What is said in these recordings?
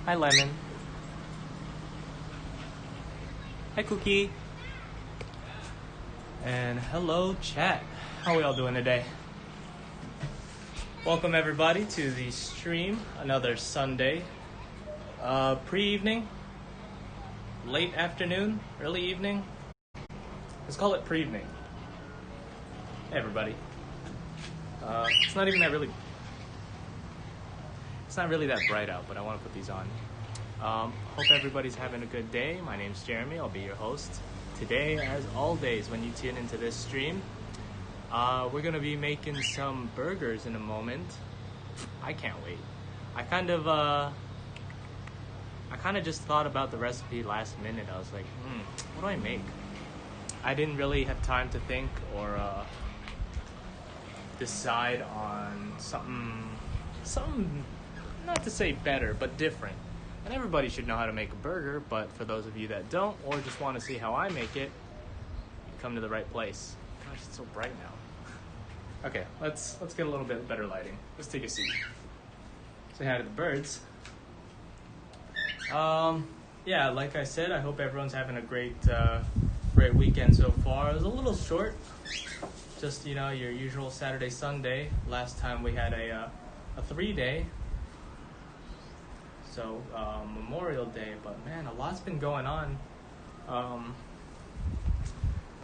Hi, Lemon. Hi, Cookie. And hello, chat. How are we all doing today? Welcome, everybody, to the stream. Another Sunday. Pre-evening, late afternoon, early evening. Let's call it pre-evening. Hey, everybody. It's not really that bright out, but I want to put these on. Hope everybody's having a good day. My name's Jeremy. I'll be your host. Today, as all days when you tune into this stream, we're going to be making some burgers in a moment. I can't wait. I kind of just thought about the recipe last minute. I was like, what do I make? I didn't really have time to think or decide on something, not to say better, but different. And everybody should know how to make a burger, but for those of you that don't, or just want to see how I make it, you come to the right place. Gosh, it's so bright now. Okay, let's get a little bit better lighting. Let's take a seat. Say hi to the birds. Yeah, like I said, I hope everyone's having a great weekend so far. It was a little short, just your usual Saturday, Sunday. Last time we had a 3-day. So Memorial Day, but man, a lot's been going on.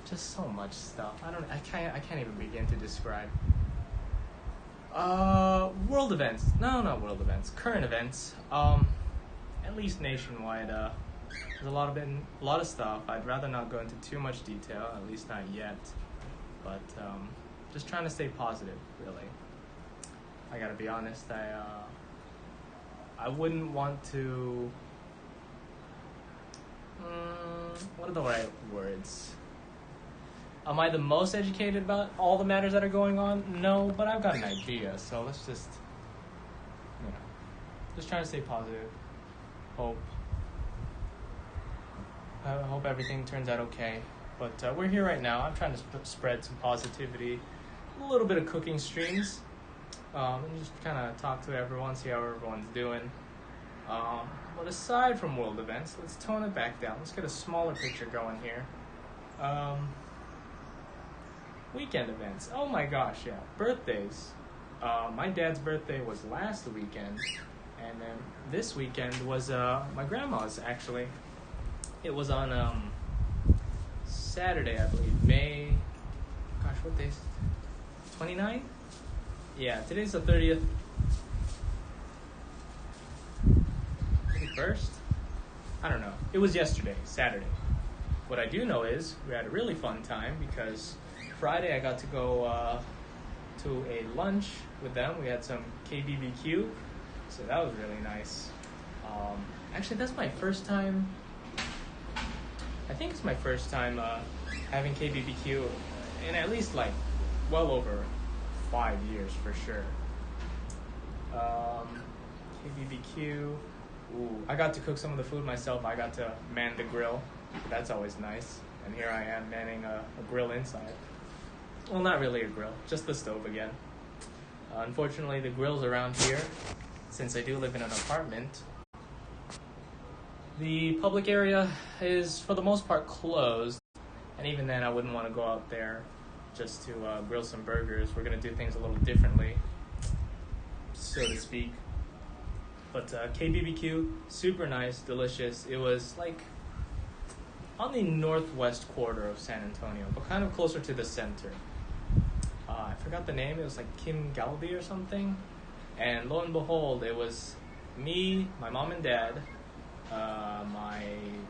Just so much stuff. I can't even begin to describe. World events. No, not world events. Current events. At least nationwide. There's a lot of stuff. I'd rather not go into too much detail, at least not yet. But just trying to stay positive, really. I gotta be honest. I wouldn't want to. What are the right words? Am I the most educated about all the matters that are going on? No, but I've got an idea. So let's just trying to stay positive. Hope everything turns out okay. But we're here right now. I'm trying to spread some positivity, a little bit of cooking streams. And just kind of talk to everyone, see how everyone's doing. But aside from world events, let's tone it back down. Let's get a smaller picture going here. Weekend events. Oh my gosh, yeah. Birthdays. My dad's birthday was last weekend, and then this weekend was my grandma's, actually. It was on Saturday, I believe. May... Gosh, what day is it? 29? Yeah, today's the 30th. 31st? I don't know. It was yesterday, Saturday. What I do know is we had a really fun time because Friday I got to go to a lunch with them. We had some KBBQ, so that was really nice. Actually, that's my first time. I think it's my first time having KBBQ in at least well over 5 years for sure. KBBQ. Ooh, I got to cook some of the food myself. I got to man the grill. That's always nice. And here I am manning a grill inside. Well, not really a grill, just the stove again. Unfortunately, the grills around here, since I do live in an apartment, the public area is for the most part closed. And even then, I wouldn't want to go out there just to grill some burgers. We're going to do things a little differently, so to speak. But KBBQ, super nice, delicious. It was on the northwest quarter of San Antonio, but kind of closer to the center. I forgot the name. It was Kim Galbi or something. And lo and behold, it was me, my mom and dad, my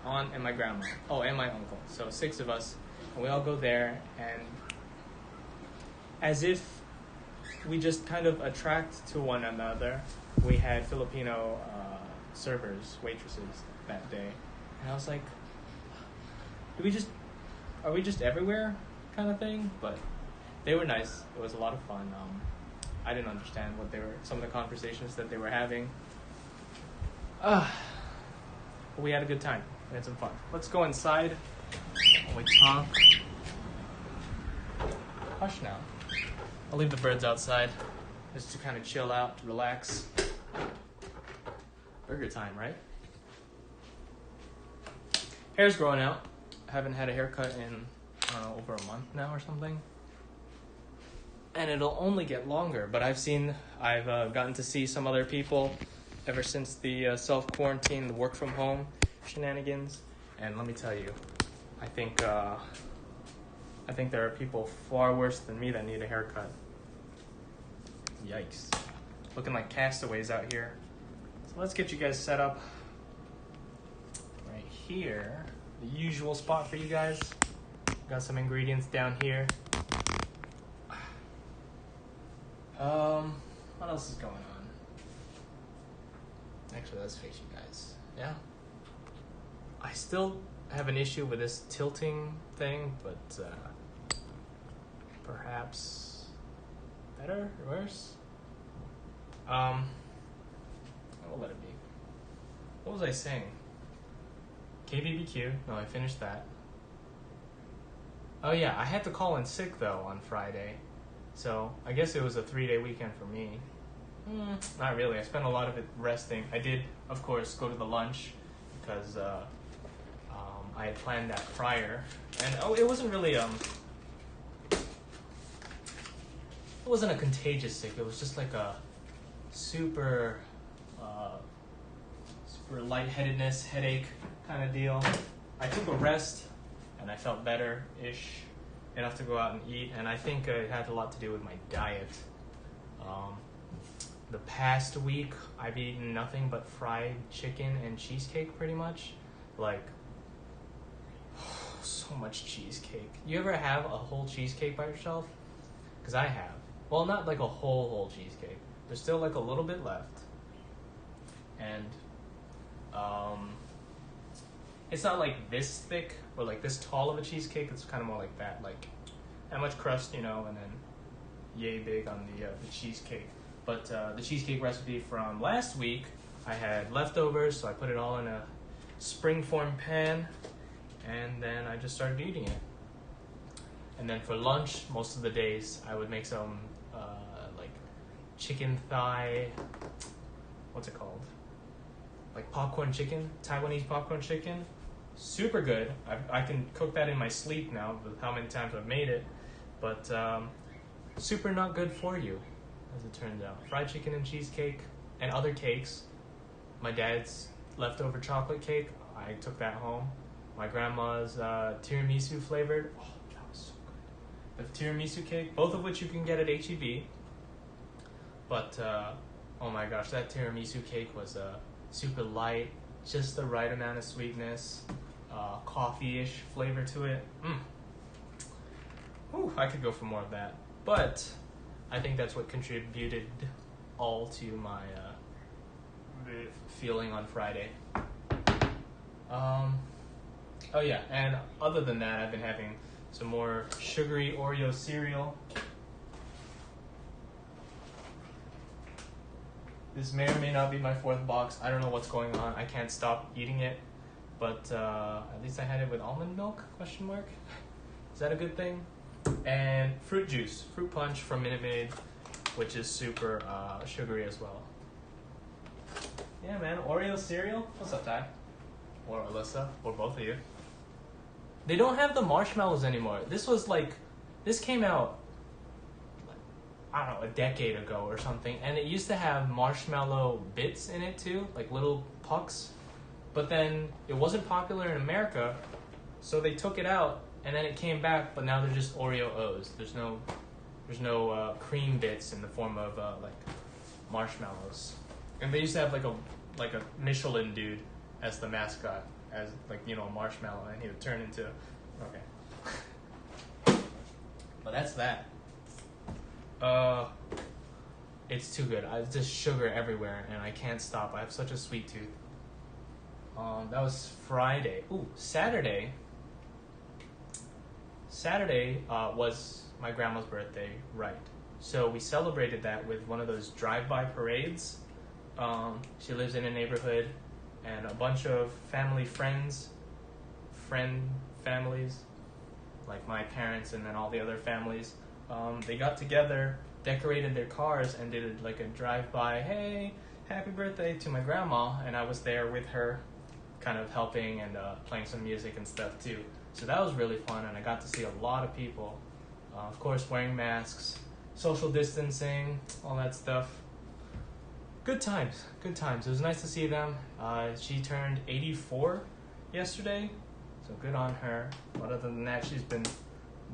aunt and my grandma. Oh, and my uncle. So 6 of us. And we all go there, and as if we just kind of attract to one another, we had Filipino waitresses that day. And I was like, are we just everywhere kind of thing? But they were nice. It was a lot of fun. I didn't understand some of the conversations that they were having. But we had a good time. We had some fun. Let's go inside and we talk. Hush now. I'll leave the birds outside just to kind of chill out, relax. Burger time, right? Hair's growing out. I haven't had a haircut in, I don't know, over a month now or something. And it'll only get longer, but I've gotten to see some other people ever since the self-quarantine, the work from home shenanigans. And let me tell you, I think there are people far worse than me that need a haircut. Yikes. Looking like castaways out here. So let's get you guys set up right here. The usual spot for you guys. Got some ingredients down here. What else is going on? Actually, let's face you guys. Yeah. I still have an issue with this tilting thing, but perhaps better or worse? I'll let it be. What was I saying? KBBQ. No, I finished that. Oh yeah, I had to call in sick though on Friday. So I guess it was a 3-day weekend for me. Not really. I spent a lot of it resting. I did, of course, go to the lunch because I had planned that prior. And it wasn't really it wasn't a contagious sick. It was just like a super lightheadedness, headache kind of deal. I took a rest and I felt better-ish, enough to go out and eat, and I think it had a lot to do with my diet. The past week, I've eaten nothing but fried chicken and cheesecake, pretty much. Like, so much cheesecake. You ever have a whole cheesecake by yourself? Because I have. Well, not like a whole cheesecake. There's still like a little bit left. And, it's not like this thick or like this tall of a cheesecake. It's kind of more like that. Like, that much crust, and then yay big on the cheesecake. But the cheesecake recipe from last week, I had leftovers, so I put it all in a springform pan, and then I just started eating it. And then for lunch, most of the days, I would make some like chicken thigh, what's it called? Like popcorn chicken, Taiwanese popcorn chicken. Super good. I can cook that in my sleep now with how many times I've made it. But super not good for you, as it turns out. Fried chicken and cheesecake and other cakes. My dad's leftover chocolate cake, I took that home. My grandma's tiramisu flavored. Oh, that was so good. The tiramisu cake, both of which you can get at H-E-B. But, oh my gosh, that tiramisu cake was super light, just the right amount of sweetness, coffee-ish flavor to it. Whew, I could go for more of that. But I think that's what contributed all to my feeling on Friday. Oh yeah, and other than that, I've been having some more sugary Oreo cereal. This may or may not be my fourth box. I don't know what's going on. I can't stop eating it. But at least I had it with almond milk, question mark. Is that a good thing? And fruit juice, fruit punch from Minute Maid, which is super sugary as well. Yeah, man, Oreo cereal. What's up, Ty? Or Alyssa, or both of you. They don't have the marshmallows anymore. This came out, I don't know, a decade ago or something, and it used to have marshmallow bits in it too, like little pucks. But then it wasn't popular in America, so they took it out, and then it came back, but now they're just Oreo O's. There's no cream bits in the form of like marshmallows. And they used to have like a Michelin dude as the mascot, as like, a marshmallow, and he would turn into, okay. But that's that. It's too good. It's just sugar everywhere, and I can't stop. I have such a sweet tooth. That was Friday. Ooh, Saturday. Saturday was my grandma's birthday, right? So we celebrated that with one of those drive-by parades. She lives in a neighborhood, and a bunch of families, like my parents and then all the other families, they got together, decorated their cars, and did like a drive-by, hey, happy birthday to my grandma, and I was there with her, kind of helping and playing some music and stuff too. So that was really fun, and I got to see a lot of people. Of course, wearing masks, social distancing, all that stuff. Good times, good times. It was nice to see them. She turned 84 yesterday, so good on her. But other than that, she's been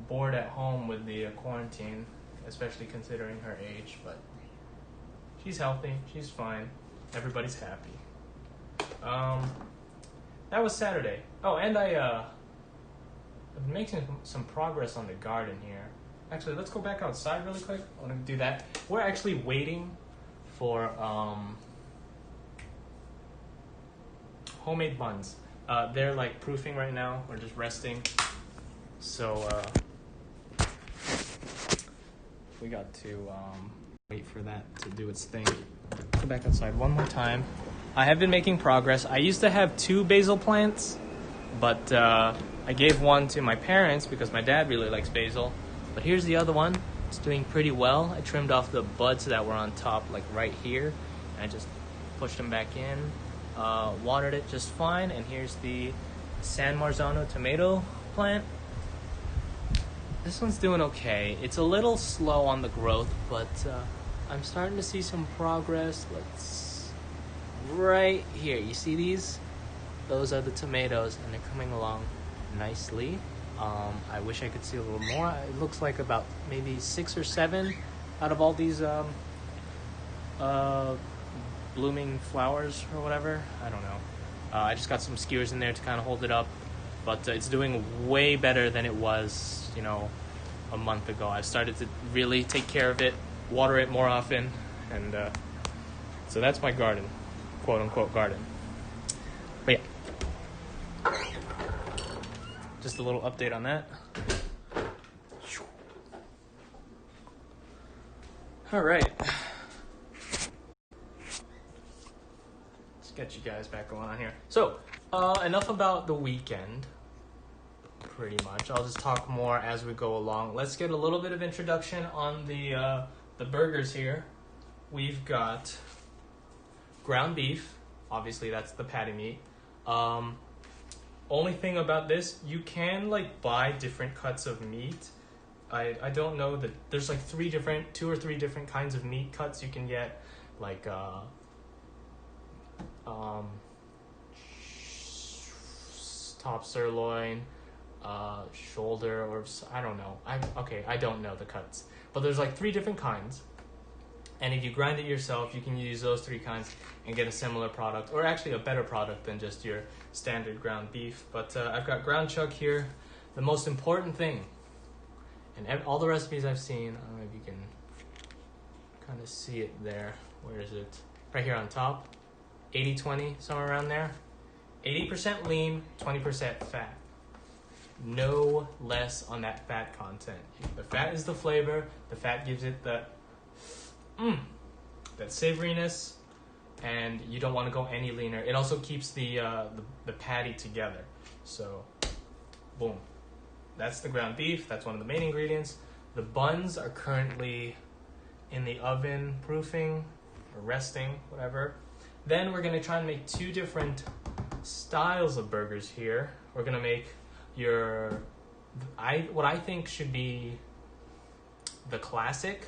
bored at home with the quarantine, especially considering her age. But she's healthy, she's fine. Everybody's happy. That was Saturday. Oh, and I've been making some progress on the garden here. Actually, let's go back outside really quick. I want to do that. We're actually waiting for homemade buns. They're like proofing right now. We're just resting. So we got to wait for that to do its thing. Go back outside one more time. I have been making progress. I used to have 2 basil plants, but I gave one to my parents because my dad really likes basil. But here's the other one. It's doing pretty well. I trimmed off the buds that were on top, like right here, and I just pushed them back in. Watered it just fine. And here's the San Marzano tomato plant. This one's doing okay. It's a little slow on the growth, but I'm starting to see some progress. Right here, you see these? Those are the tomatoes, and they're coming along nicely. I wish I could see a little more. It looks like about maybe 6 or 7 out of all these blooming flowers or whatever. I don't know. I just got some skewers in there to kind of hold it up, but it's doing way better than it was, a month ago. I've started to really take care of it, water it more often, and so that's my garden, quote unquote garden. But yeah, just a little update on that. All right. Let's get you guys back going on here. So, enough about the weekend, pretty much. I'll just talk more as we go along. Let's get a little bit of introduction on the burgers here. We've got ground beef. Obviously, that's the patty meat. Only thing about this, you can buy different cuts of meat. I don't know that there's 2 or 3 different kinds of meat cuts you can get, top sirloin, shoulder, or I don't know. I don't know the cuts, but there's 3 different kinds. And if you grind it yourself, you can use those 3 kinds and get a similar product, or actually a better product than just your standard ground beef. But I've got ground chuck here. The most important thing, and all the recipes I've seen, I don't know if you can kind of see it there. Where is it? Right here on top. 80-20, somewhere around there. 80% lean, 20% fat. No less on that fat content. The fat is the flavor. The fat gives it that savoriness, and you don't want to go any leaner. It also keeps the patty together. So, boom. That's the ground beef. That's one of the main ingredients. The buns are currently in the oven, proofing or resting, whatever. Then we're gonna try and make 2 different styles of burgers here. We're gonna make what I think should be the classic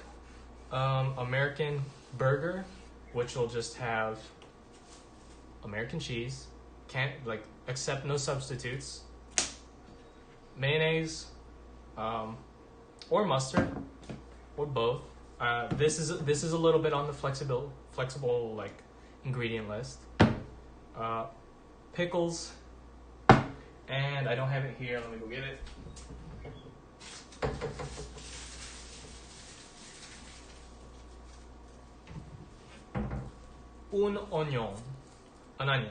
American burger, which will just have American cheese, accept no substitutes, mayonnaise, or mustard, or both. This is a little bit on the flexible ingredient list. Pickles, and I don't have it here. Let me go get it. An onion.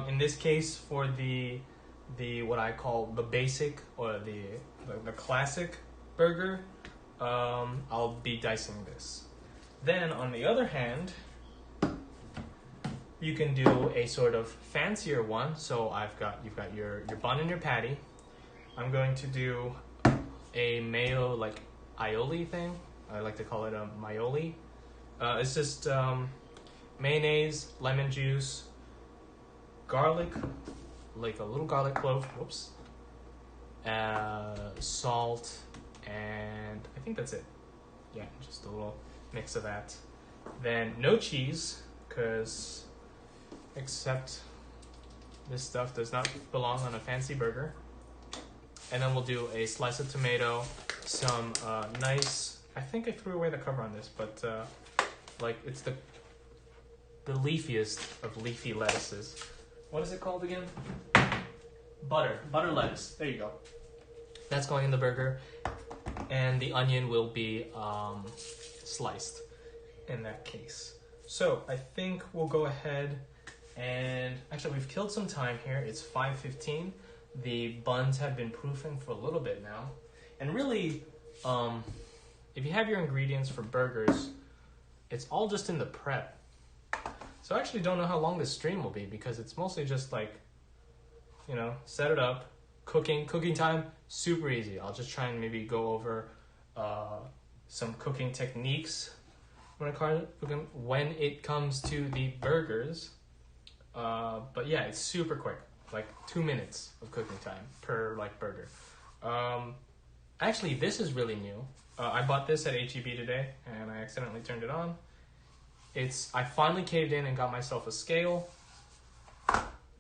In this case, for the what I call the basic or the classic burger, I'll be dicing this. Then on the other hand, you can do a sort of fancier one. So you've got your bun and your patty. I'm going to do a mayo aioli thing. I like to call it a maioli. It's just mayonnaise, lemon juice, garlic, like a little garlic clove, whoops, salt, and I think that's it. Yeah, just a little mix of that. Then no cheese, because except this stuff does not belong on a fancy burger. And then we'll do a slice of tomato, some nice, I think I threw away the cover on this, but like it's the leafiest of leafy lettuces. What is it called again? Butter lettuce. There you go. That's going in the burger. And the onion will be sliced in that case. So I think we'll go ahead and actually we've killed some time here. It's 5:15. The buns have been proofing for a little bit now. And really, if you have your ingredients for burgers, it's all just in the prep. So I actually don't know how long this stream will be because it's mostly just like, you know, set it up, cooking time, super easy. I'll just try and maybe go over some cooking techniques when it comes to the burgers. But yeah, it's super quick, like 2 minutes of cooking time per like burger. Actually, this is really new. I bought this at H-E-B today and I accidentally turned it on. I finally caved in and got myself a scale.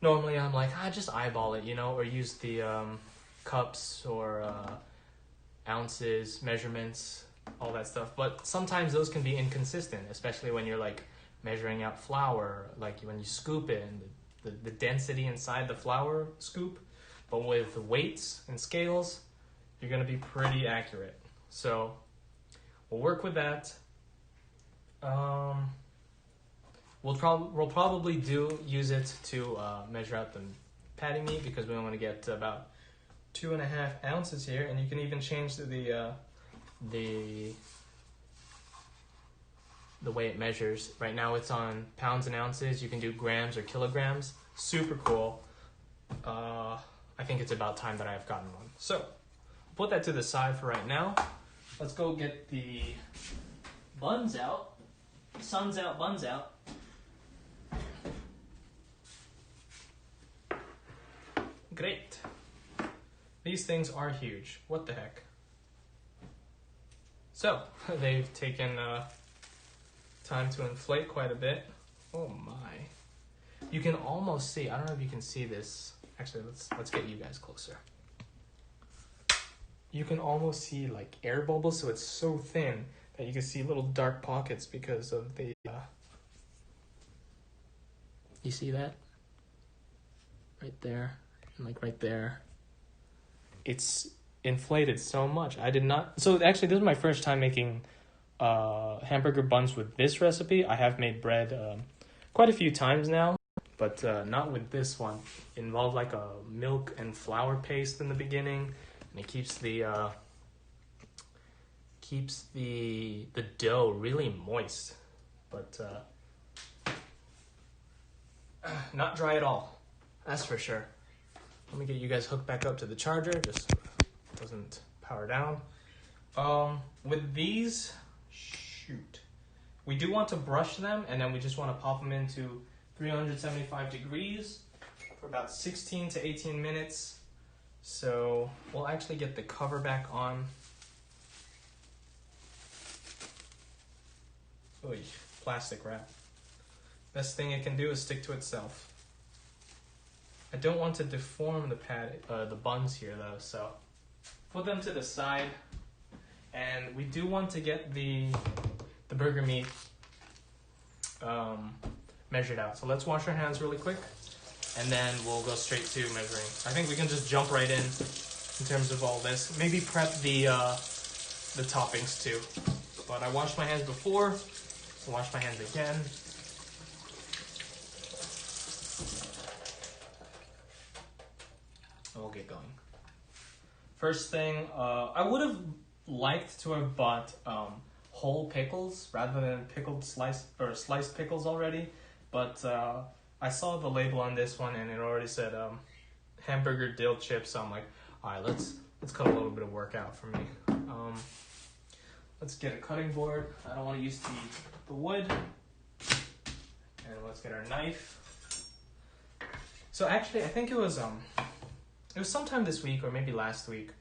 Normally I'm like, just eyeball it, you know, or use the cups or ounces, measurements, all that stuff. But sometimes those can be inconsistent, especially when you're like measuring out flour, like when you scoop it and the density inside the flour scoop. But with weights and scales, you're going to be pretty accurate. So we'll work with that. We'll probably use it to measure out the patty meat because we want to get about 2.5 ounces here, and you can even change the way it measures. Right now it's on pounds and ounces. You can do grams or kilograms. Super cool. I think it's about time that I've gotten one. So put that to the side for right now. Let's go get the buns out. Sun's out, buns out. Great. These things are huge. What the heck? So, they've taken time to inflate quite a bit. Oh my. You can almost see, I don't know if you can see this. Actually, let's get you guys closer. You can almost see like air bubbles, so it's so thin that you can see little dark pockets because of the... You see that? Right there. And like right there. It's inflated so much. I did not... So actually, this is my first time making hamburger buns with this recipe. I have made bread quite a few times now, but not with this one. It involved like a milk and flour paste in the beginning, and it keeps the dough really moist, but not dry at all. That's for sure. Let me get you guys hooked back up to the charger. Just doesn't power down. With these, we do want to brush them, and then we just want to pop them into 375 degrees for about 16 to 18 minutes. So we'll actually get the cover back on. Oy, plastic wrap. Best thing it can do is stick to itself. I don't want to deform the buns here though, so put them to the side. And we do want to get the burger meat measured out. So let's wash our hands really quick, and then we'll go straight to measuring. I think we can just jump right in terms of all this. Maybe prep the toppings too. But I washed my hands before, so wash my hands again. And we'll get going. First thing, I would have liked to have bought whole pickles rather than sliced pickles already, but I saw the label on this one and it already said hamburger dill chips, so I'm like, all right, let's cut a little bit of work out for me. Let's get a cutting board. I don't want to use the wood. let's get our knife. So actually, I think it was sometime this week or maybe last week.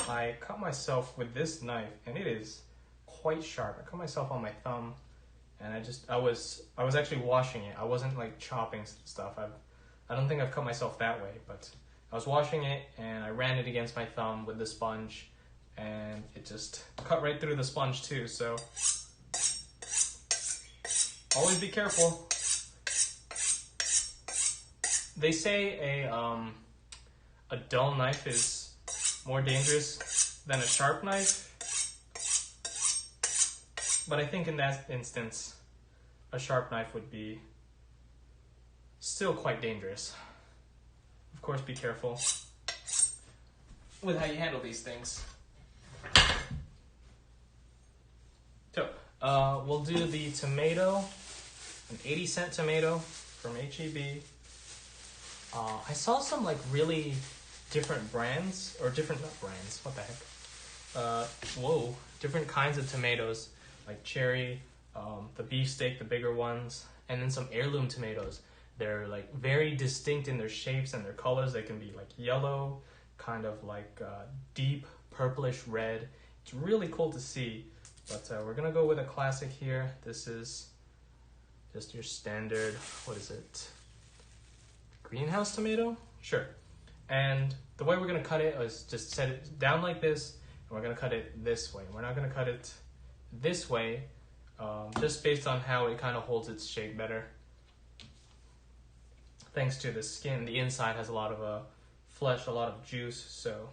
I cut myself with this knife, and it is quite sharp. I cut myself on my thumb, and I was actually washing it. I wasn't like chopping stuff. I don't think I've cut myself that way, but I was washing it, and I ran it against my thumb with the sponge, and it just cut right through the sponge too. So always be careful. They say a dull knife is more dangerous than a sharp knife, but I think in that instance, a sharp knife would be still quite dangerous. Of course, be careful with how you handle these things. So, we'll do the tomato, an 80-cent tomato from H-E-B. I saw some like really different brands, or different, not brands, what the heck? Different kinds of tomatoes, like cherry, the beefsteak, the bigger ones, and then some heirloom tomatoes. They're like very distinct in their shapes and their colors. They can be like yellow, kind of like deep purplish red. It's really cool to see, but we're gonna go with a classic here. This is just your standard, what is it? Greenhouse tomato? Sure. And the way we're gonna cut it is just set it down like this, and we're gonna cut it this way. We're not gonna cut it this way, just based on how it kind of holds its shape better. Thanks to the skin, the inside has a lot of flesh, a lot of juice, so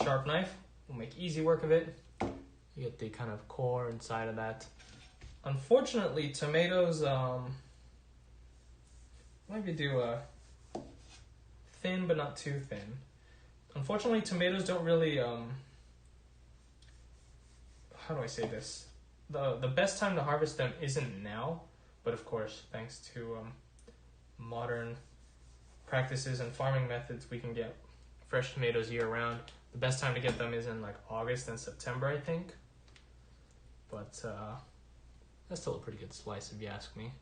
a sharp knife will make easy work of it. You get the kind of core inside of that. Unfortunately, tomatoes, maybe do a thin but not too thin. Unfortunately, tomatoes don't really, how do I say this? The best time to harvest them isn't now, but of course, thanks to modern practices and farming methods, we can get fresh tomatoes year-round. The best time to get them is in like August and September, I think. But that's still a pretty good slice if you ask me.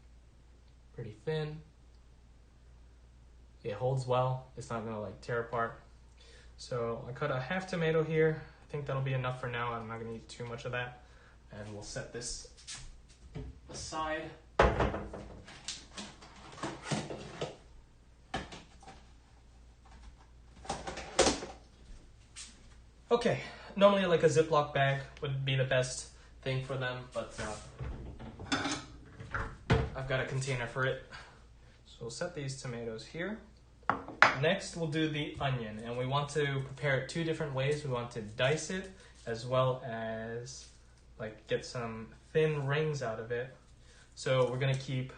Pretty thin. It holds well. It's not gonna like tear apart. So I cut a half tomato here. I think that'll be enough for now. I'm not gonna eat too much of that. And we'll set this aside. Okay, normally like a Ziploc bag would be the best thing for them, but I've got a container for it. So we'll set these tomatoes here. Next, we'll do the onion, and we want to prepare it two different ways. We want to dice it, as well as like get some thin rings out of it. So we're gonna keep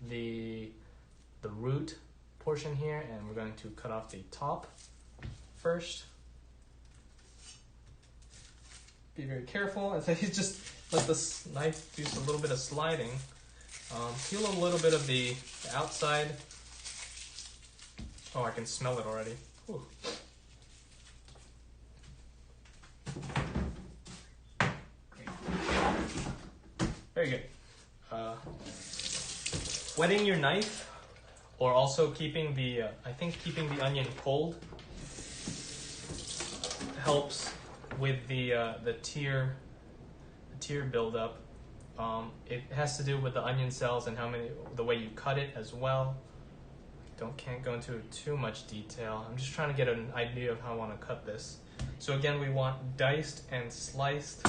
the root portion here, and we're going to cut off the top first. Be very careful. As I just let this knife do a little bit of sliding. Peel a little bit of the outside. Oh, I can smell it already. Ooh. Very good. Wetting your knife, or also keeping the, I think keeping the onion cold helps with the tear buildup. It has to do with the onion cells and the way you cut it as well. Can't go into too much detail. I'm just trying to get an idea of how I want to cut this. So again, we want diced and sliced.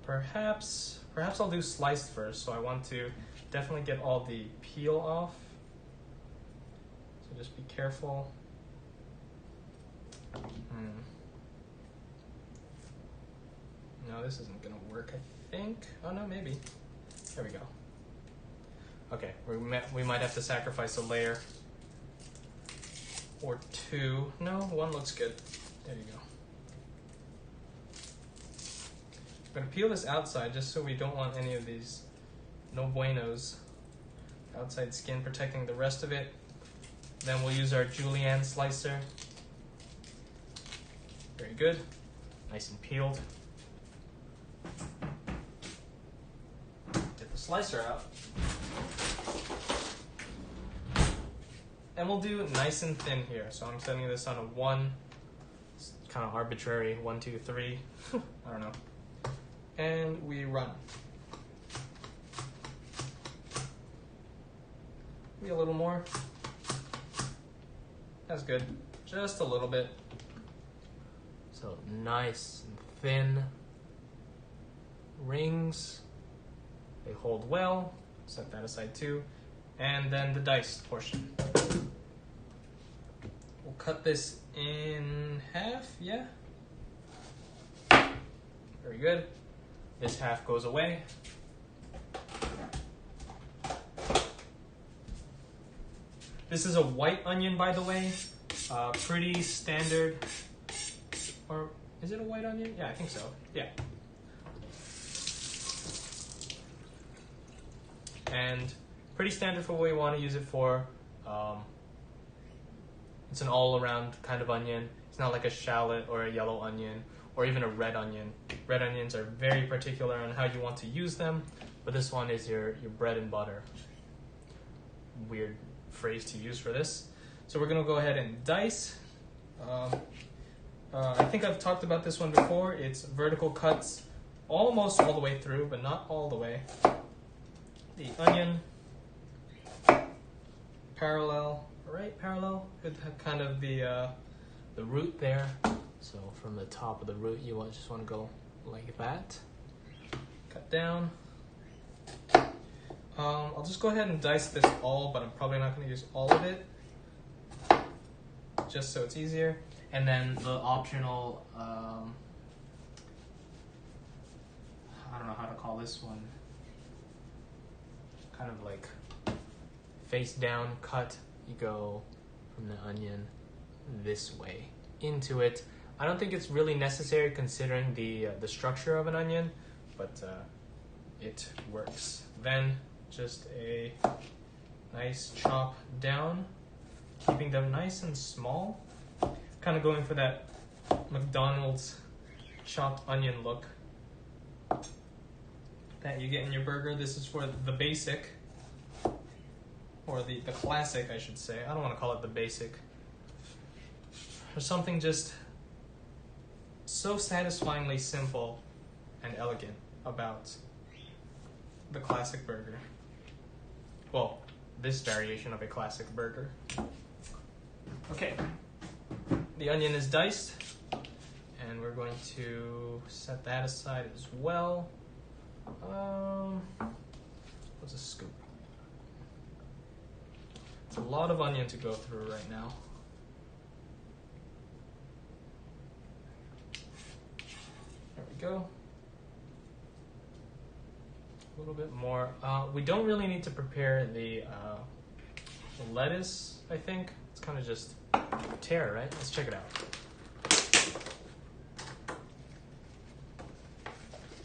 Perhaps I'll do sliced first. So I want to definitely get all the peel off. So just be careful. No, this isn't gonna work, I think. Oh no, maybe. There we go. Okay, we might have to sacrifice a layer or two. No, one looks good. There you go. I'm gonna peel this outside just so we don't want any of these no buenos outside skin protecting the rest of it. Then we'll use our julienne slicer. Very good, nice and peeled. Get the slicer out. And we'll do nice and thin here. So I'm setting this on a 1. It's kind of arbitrary. 1, 2, 3. I don't know. And we run. Maybe a little more. That's good. Just a little bit. So nice and thin rings. They hold well. Set that aside too. And then the diced portion. We'll cut this in half, yeah? Very good. This half goes away. This is a white onion, by the way. Pretty standard. Or is it a white onion? Yeah, I think so. Yeah. And pretty standard for what we want to use it for. It's an all-around kind of onion. It's not like a shallot or a yellow onion or even a red onion. Red onions are very particular on how you want to use them, but this one is your bread and butter. Weird phrase to use for this. So we're gonna go ahead and dice. I think I've talked about this one before. It's vertical cuts almost all the way through, but not all the way. The onion, parallel with kind of the root there. So from the top of the root, you just want to go like that. Cut down. I'll just go ahead and dice this all, but I'm probably not going to use all of it, just so it's easier. And then the optional, I don't know how to call this one, kind of like face down cut. You go from the onion this way into it. I don't think it's really necessary considering the structure of an onion, but it works. Then just a nice chop down, keeping them nice and small. Kind of going for that McDonald's chopped onion look that you get in your burger. This is for the basic, or the classic, I should say. I don't want to call it the basic. Or something just so satisfyingly simple and elegant about the classic burger. Well, this variation of a classic burger. Okay, the onion is diced, and we're going to set that aside as well. What's a scoop? It's a lot of onion to go through right now. There we go. A little bit more. We don't really need to prepare the lettuce, I think. It's kind of just tear, right? Let's check it out.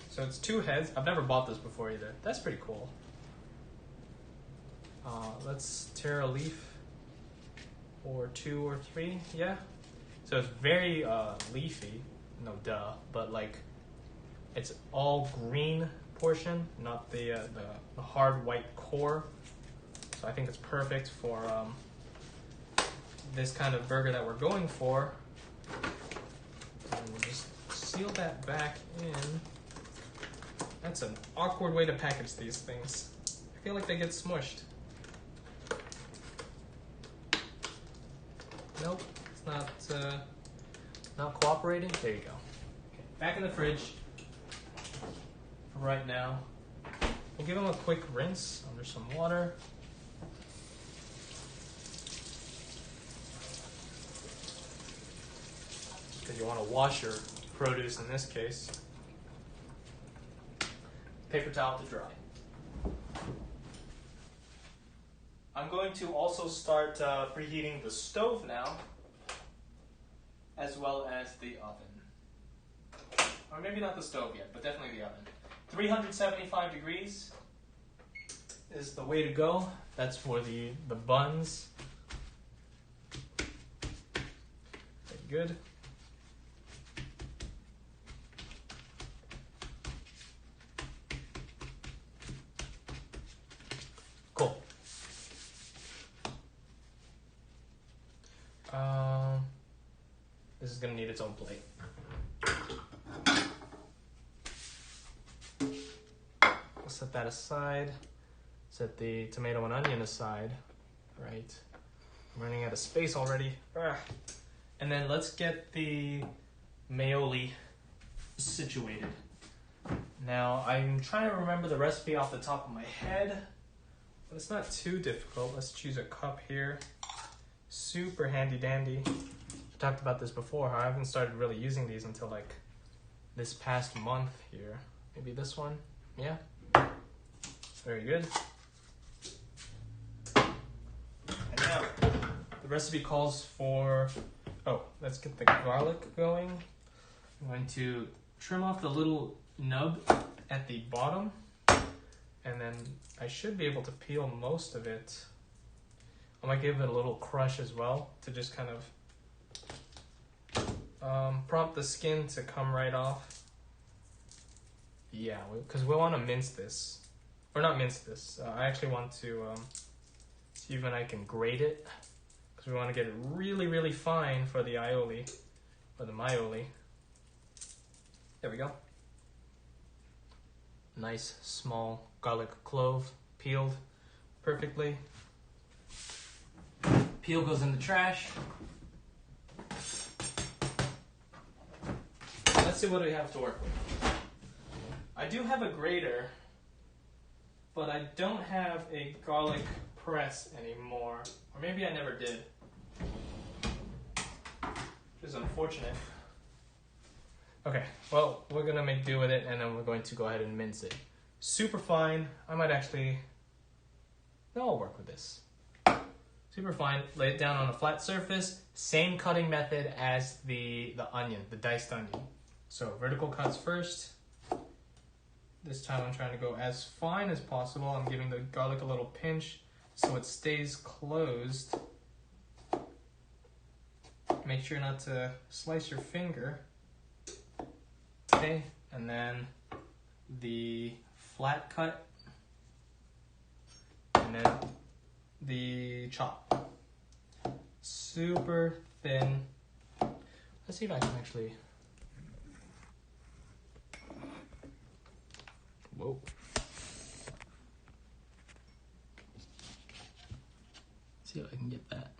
So it's 2 heads. I've never bought this before either. That's pretty cool. Let's tear a leaf, or 2 or 3, yeah. So it's very leafy, no duh, but like it's all green portion, not the hard white core. So I think it's perfect for this kind of burger that we're going for. And we'll just seal that back in. That's an awkward way to package these things. I feel like they get smushed. Nope, it's not cooperating. There you go. Okay, back in the fridge for right now. We'll give them a quick rinse under some water. Because you want to wash your produce in this case. Paper towel to dry. I'm going to also start preheating the stove now, as well as the oven. Or maybe not the stove yet, but definitely the oven. 375 degrees is the way to go. That's for the buns. Very good. its own plate. We'll set that aside. Set the tomato and onion aside. Right. I'm running out of space already. And then let's get the aioli situated. Now, I'm trying to remember the recipe off the top of my head, but it's not too difficult. Let's choose a cup here. Super handy dandy. I talked about this before, how I haven't started really using these until like this past month here. Maybe this one? Yeah. Very good. And now, the recipe calls for, let's get the garlic going. I'm going to trim off the little nub at the bottom, and then I should be able to peel most of it. I might give it a little crush as well to just kind of prompt the skin to come right off. Yeah, because we want to mince this. Or not mince this. I actually want to see if I can grate it, because we want to get it really, really fine for the aioli, or the maioli. There we go. Nice small garlic clove, peeled perfectly. Peel goes in the trash. Let's see what we have to work with. I do have a grater, but I don't have a garlic press anymore. Or maybe I never did. Which is unfortunate. Okay, well, we're gonna make do with it, and then we're going to go ahead and mince it. Super fine. I might actually, no, I'll work with this. Super fine. Lay it down on a flat surface. Same cutting method as the onion, the diced onion. So vertical cuts first. This time I'm trying to go as fine as possible. I'm giving the garlic a little pinch so it stays closed. Make sure not to slice your finger. Okay, and then the flat cut, and then the chop. Super thin. Let's see if I can actually. Whoa. See if I can get that.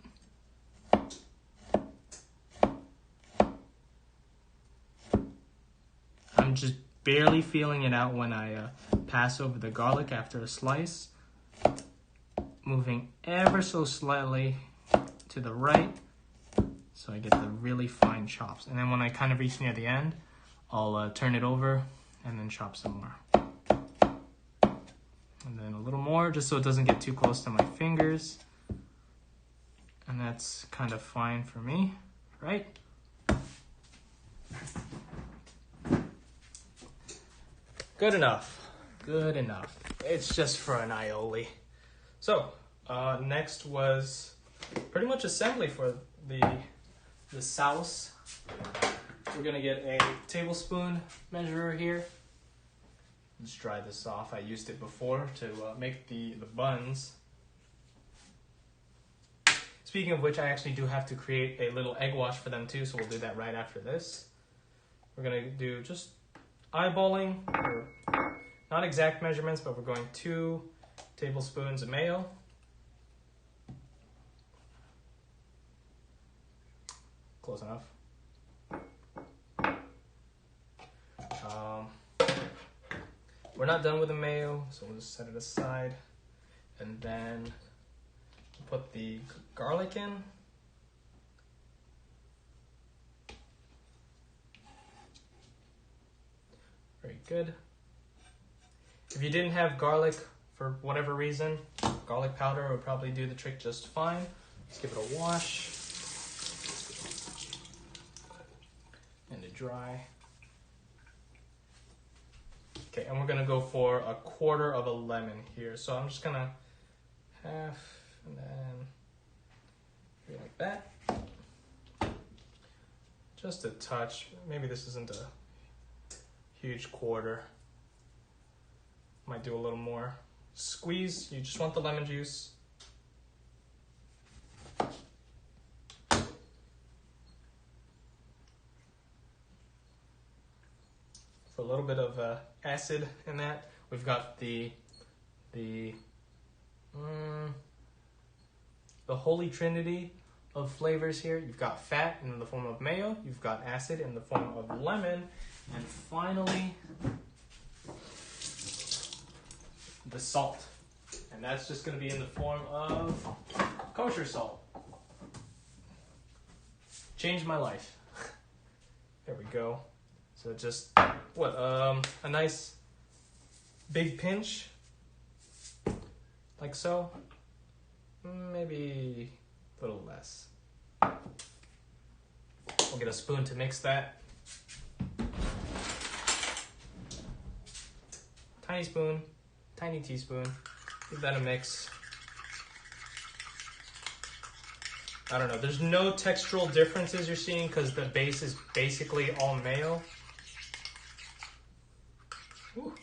I'm just barely feeling it out when I pass over the garlic after a slice. Moving ever so slightly to the right so I get the really fine chops. And then when I kind of reach near the end, I'll turn it over and then chop some more. And then a little more just so it doesn't get too close to my fingers. And that's kind of fine for me, right? Good enough. Good enough. It's just for an aioli. So, next was pretty much assembly for the sauce. We're gonna get a tablespoon measurer here. Let's dry this off. I used it before to make the buns. Speaking of which, I actually do have to create a little egg wash for them too, so we'll do that right after this. We're gonna do just eyeballing, not exact measurements, but we're going 2 tablespoons of mayo. Close enough. We're not done with the mayo, so we'll just set it aside. And then put the garlic in. Very good. If you didn't have garlic for whatever reason, garlic powder would probably do the trick just fine. Let's give it a wash. And to dry. Okay, and we're gonna go for 1/4 of a lemon here. So I'm just gonna half and then like that. Just a touch. Maybe this isn't a huge 1/4. Might do a little more. Squeeze, you just want the lemon juice. for a little bit of acid in that. We've got the holy trinity of flavors here. You've got fat in the form of mayo, you've got acid in the form of lemon, and finally the salt. And that's just going to be in the form of kosher salt. Changed my life. There we go. So just a nice big pinch, like so. Maybe a little less. We'll get a spoon to mix that. Tiny spoon, tiny teaspoon. Give that a mix. I don't know. There's no textural differences you're seeing because the base is basically all mayo. Whew.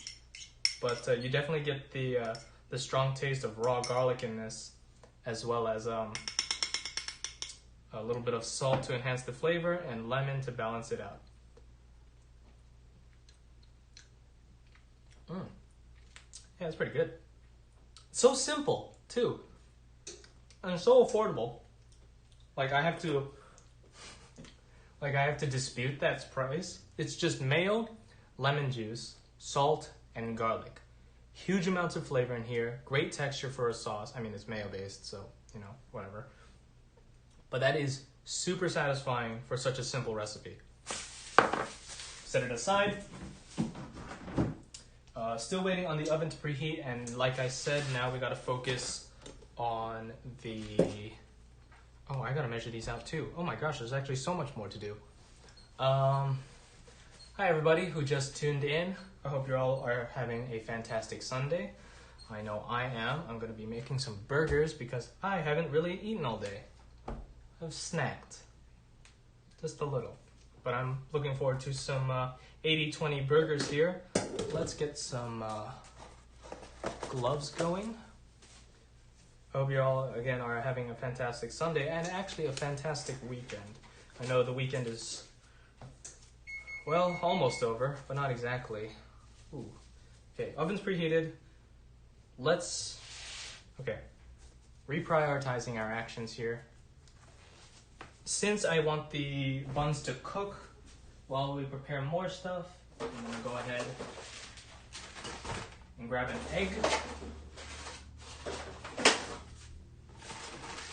But you definitely get the strong taste of raw garlic in this, as well as a little bit of salt to enhance the flavor and lemon to balance it out. Yeah, it's pretty good. So simple too, and so affordable. Like I have to dispute that price. It's just mayo, lemon juice, salt, and garlic. Huge amounts of flavor in here. Great texture for a sauce. I mean, it's mayo based, so whatever. But that is super satisfying for such a simple recipe. Set it aside. Still waiting on the oven to preheat, and like I said, now we gotta focus on the... Oh, I gotta measure these out too. Oh my gosh, there's actually so much more to do. Hi everybody who just tuned in. I hope you all are having a fantastic Sunday. I know I am. I'm gonna be making some burgers because I haven't really eaten all day. I've snacked. Just a little. But I'm looking forward to some 80-20 burgers here. Let's get some gloves going. I hope you all, again, are having a fantastic Sunday and actually a fantastic weekend. I know the weekend is, well, almost over, but not exactly. Ooh. Okay, oven's preheated. Reprioritizing our actions here. Since I want the buns to cook while we prepare more stuff, I'm going to go ahead and grab an egg.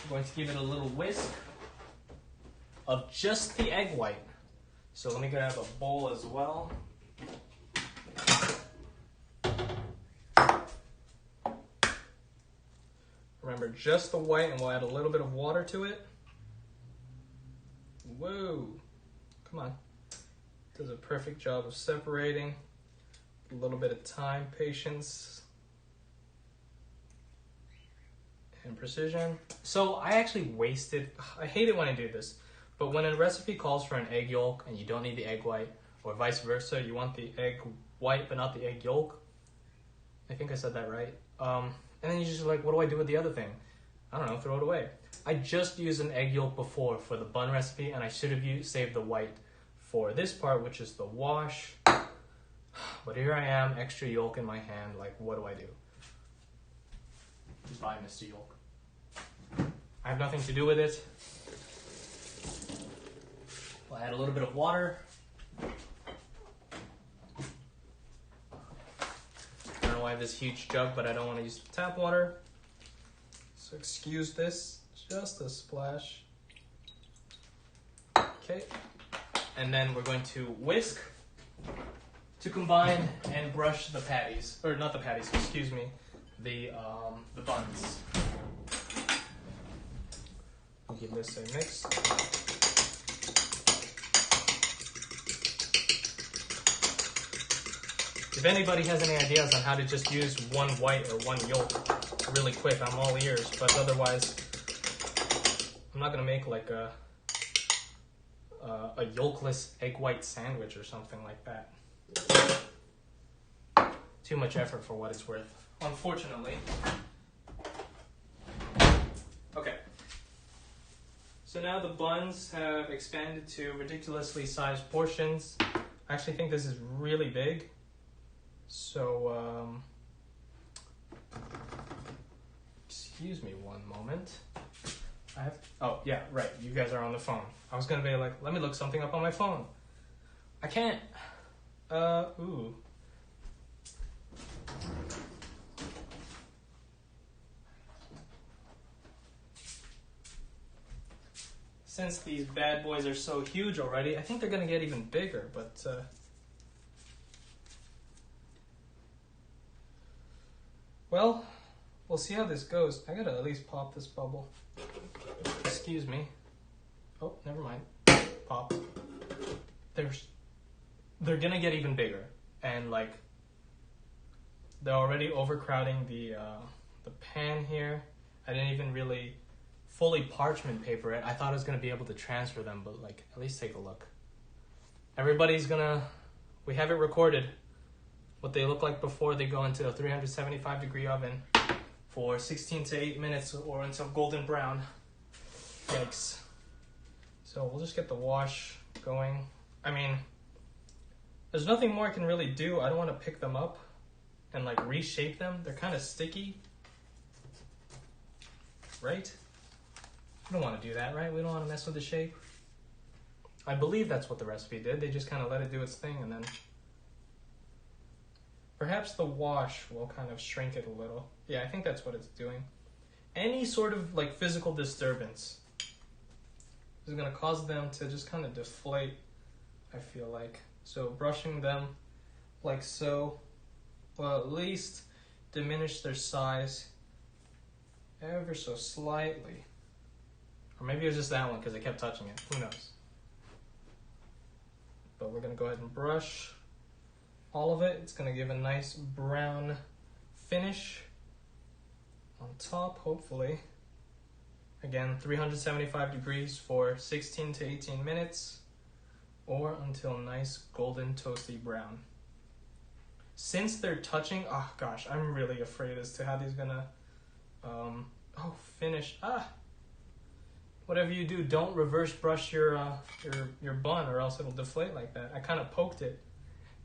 I'm going to give it a little whisk of just the egg white. So let me grab a bowl as well. Remember, just the white, and we'll add a little bit of water to it. Whoa, come on. Does a perfect job of separating. A little bit of time, patience, and precision. So I actually wasted, I hate it when I do this, but when a recipe calls for an egg yolk and you don't need the egg white, or vice versa, you want the egg white but not the egg yolk. I think I said that right. And then you're just like, what do I do with the other thing? I don't know, throw it away. I just used an egg yolk before for the bun recipe, and I should have saved the white for this part, which is the wash. But here I am, extra yolk in my hand, like, what do I do? Goodbye, Mr. Yolk. I have nothing to do with it. I'll add a little bit of water. I don't know why I have this huge jug, but I don't want to use the tap water. So excuse this, just a splash. Okay. And then we're going to whisk to combine and brush the patties, or not the patties, excuse me, the buns. I'll give this a mix. If anybody has any ideas on how to just use one white or one yolk really quick, I'm all ears, but otherwise, I'm not gonna make like a yolkless egg white sandwich or something like that. Too much effort for what it's worth, unfortunately. Okay. So now the buns have expanded to ridiculously sized portions. I actually think this is really big. So, excuse me one moment. Oh, yeah, right. You guys are on the phone. I was going to be like, let me look something up on my phone. I can't. Ooh. Since these bad boys are so huge already, I think they're going to get even bigger, but well, we'll see how this goes. I got to at least pop this bubble. Excuse me. Oh, never mind. Pop. They're going to get even bigger, and like they're already overcrowding the pan here. I didn't even really fully parchment paper it. I thought I was going to be able to transfer them, but like, at least take a look. We have it recorded, what they look like before they go into a 375 degree oven for 16 to 8 minutes or until golden brown. Yikes. So we'll just get the wash going. I mean, there's nothing more I can really do. I don't want to pick them up and like reshape them. They're kind of sticky, right? We don't want to do that, right? We don't want to mess with the shape. I believe that's what the recipe did. They just kind of let it do its thing, and then perhaps the wash will kind of shrink it a little. Yeah, I think that's what it's doing. Any sort of like physical disturbance is going to cause them to just kind of deflate, I feel like. So brushing them like so will at least diminish their size ever so slightly. Or maybe it was just that one because I kept touching it. Who knows? But we're going to go ahead and brush all of it. It's going to give a nice brown finish on top, hopefully. Again, 375 degrees for 16 to 18 minutes or until nice golden toasty brown. Since they're touching, oh gosh, I'm really afraid as to how these are going to finish. Whatever you do, don't reverse brush your bun or else it'll deflate like that. I kind of poked it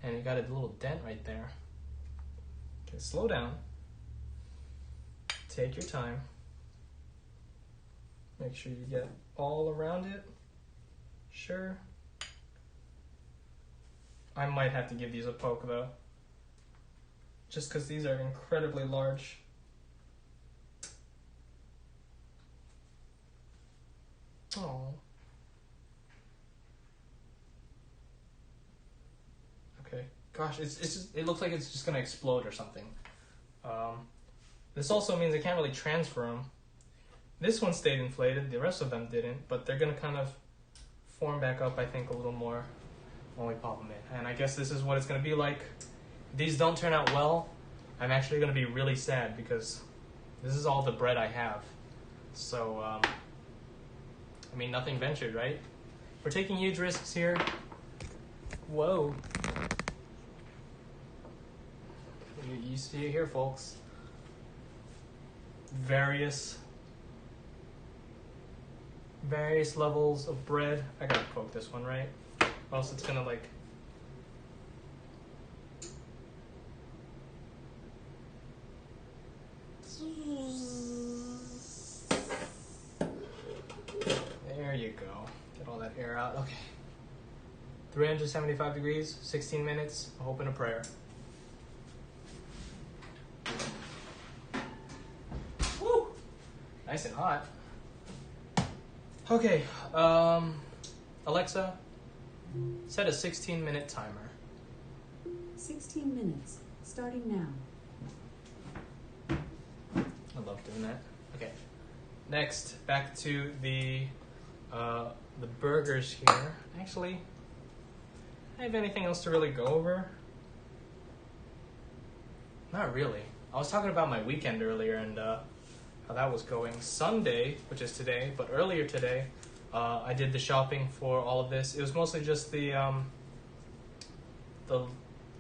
and it got a little dent right there. Okay, slow down. Take your time. Make sure you get all around it. Sure. I might have to give these a poke though. Just because these are incredibly large. Oh. Okay. Gosh, it looks like it's just gonna explode or something. This also means I can't really transfer them. This one stayed inflated, the rest of them didn't, but they're gonna kind of form back up, I think, a little more when we pop them in. And I guess this is what it's gonna be like. If these don't turn out well, I'm actually gonna be really sad because this is all the bread I have. So, I mean, nothing ventured, right? We're taking huge risks here. Whoa. You see it here, folks. Various levels of bread. I gotta poke this one, right? Or else it's gonna like... There you go. Get all that air out. Okay. 375 degrees, 16 minutes. A hope and a prayer. Woo! Nice and hot. Okay. Alexa, set a 16-minute timer. 16 minutes, starting now. I love doing that. Okay. Next, back to the burgers here. Actually, I have anything else to really go over? Not really. I was talking about my weekend earlier and how that was going. Sunday, which is today, but earlier today, I did the shopping for all of this. It was mostly just the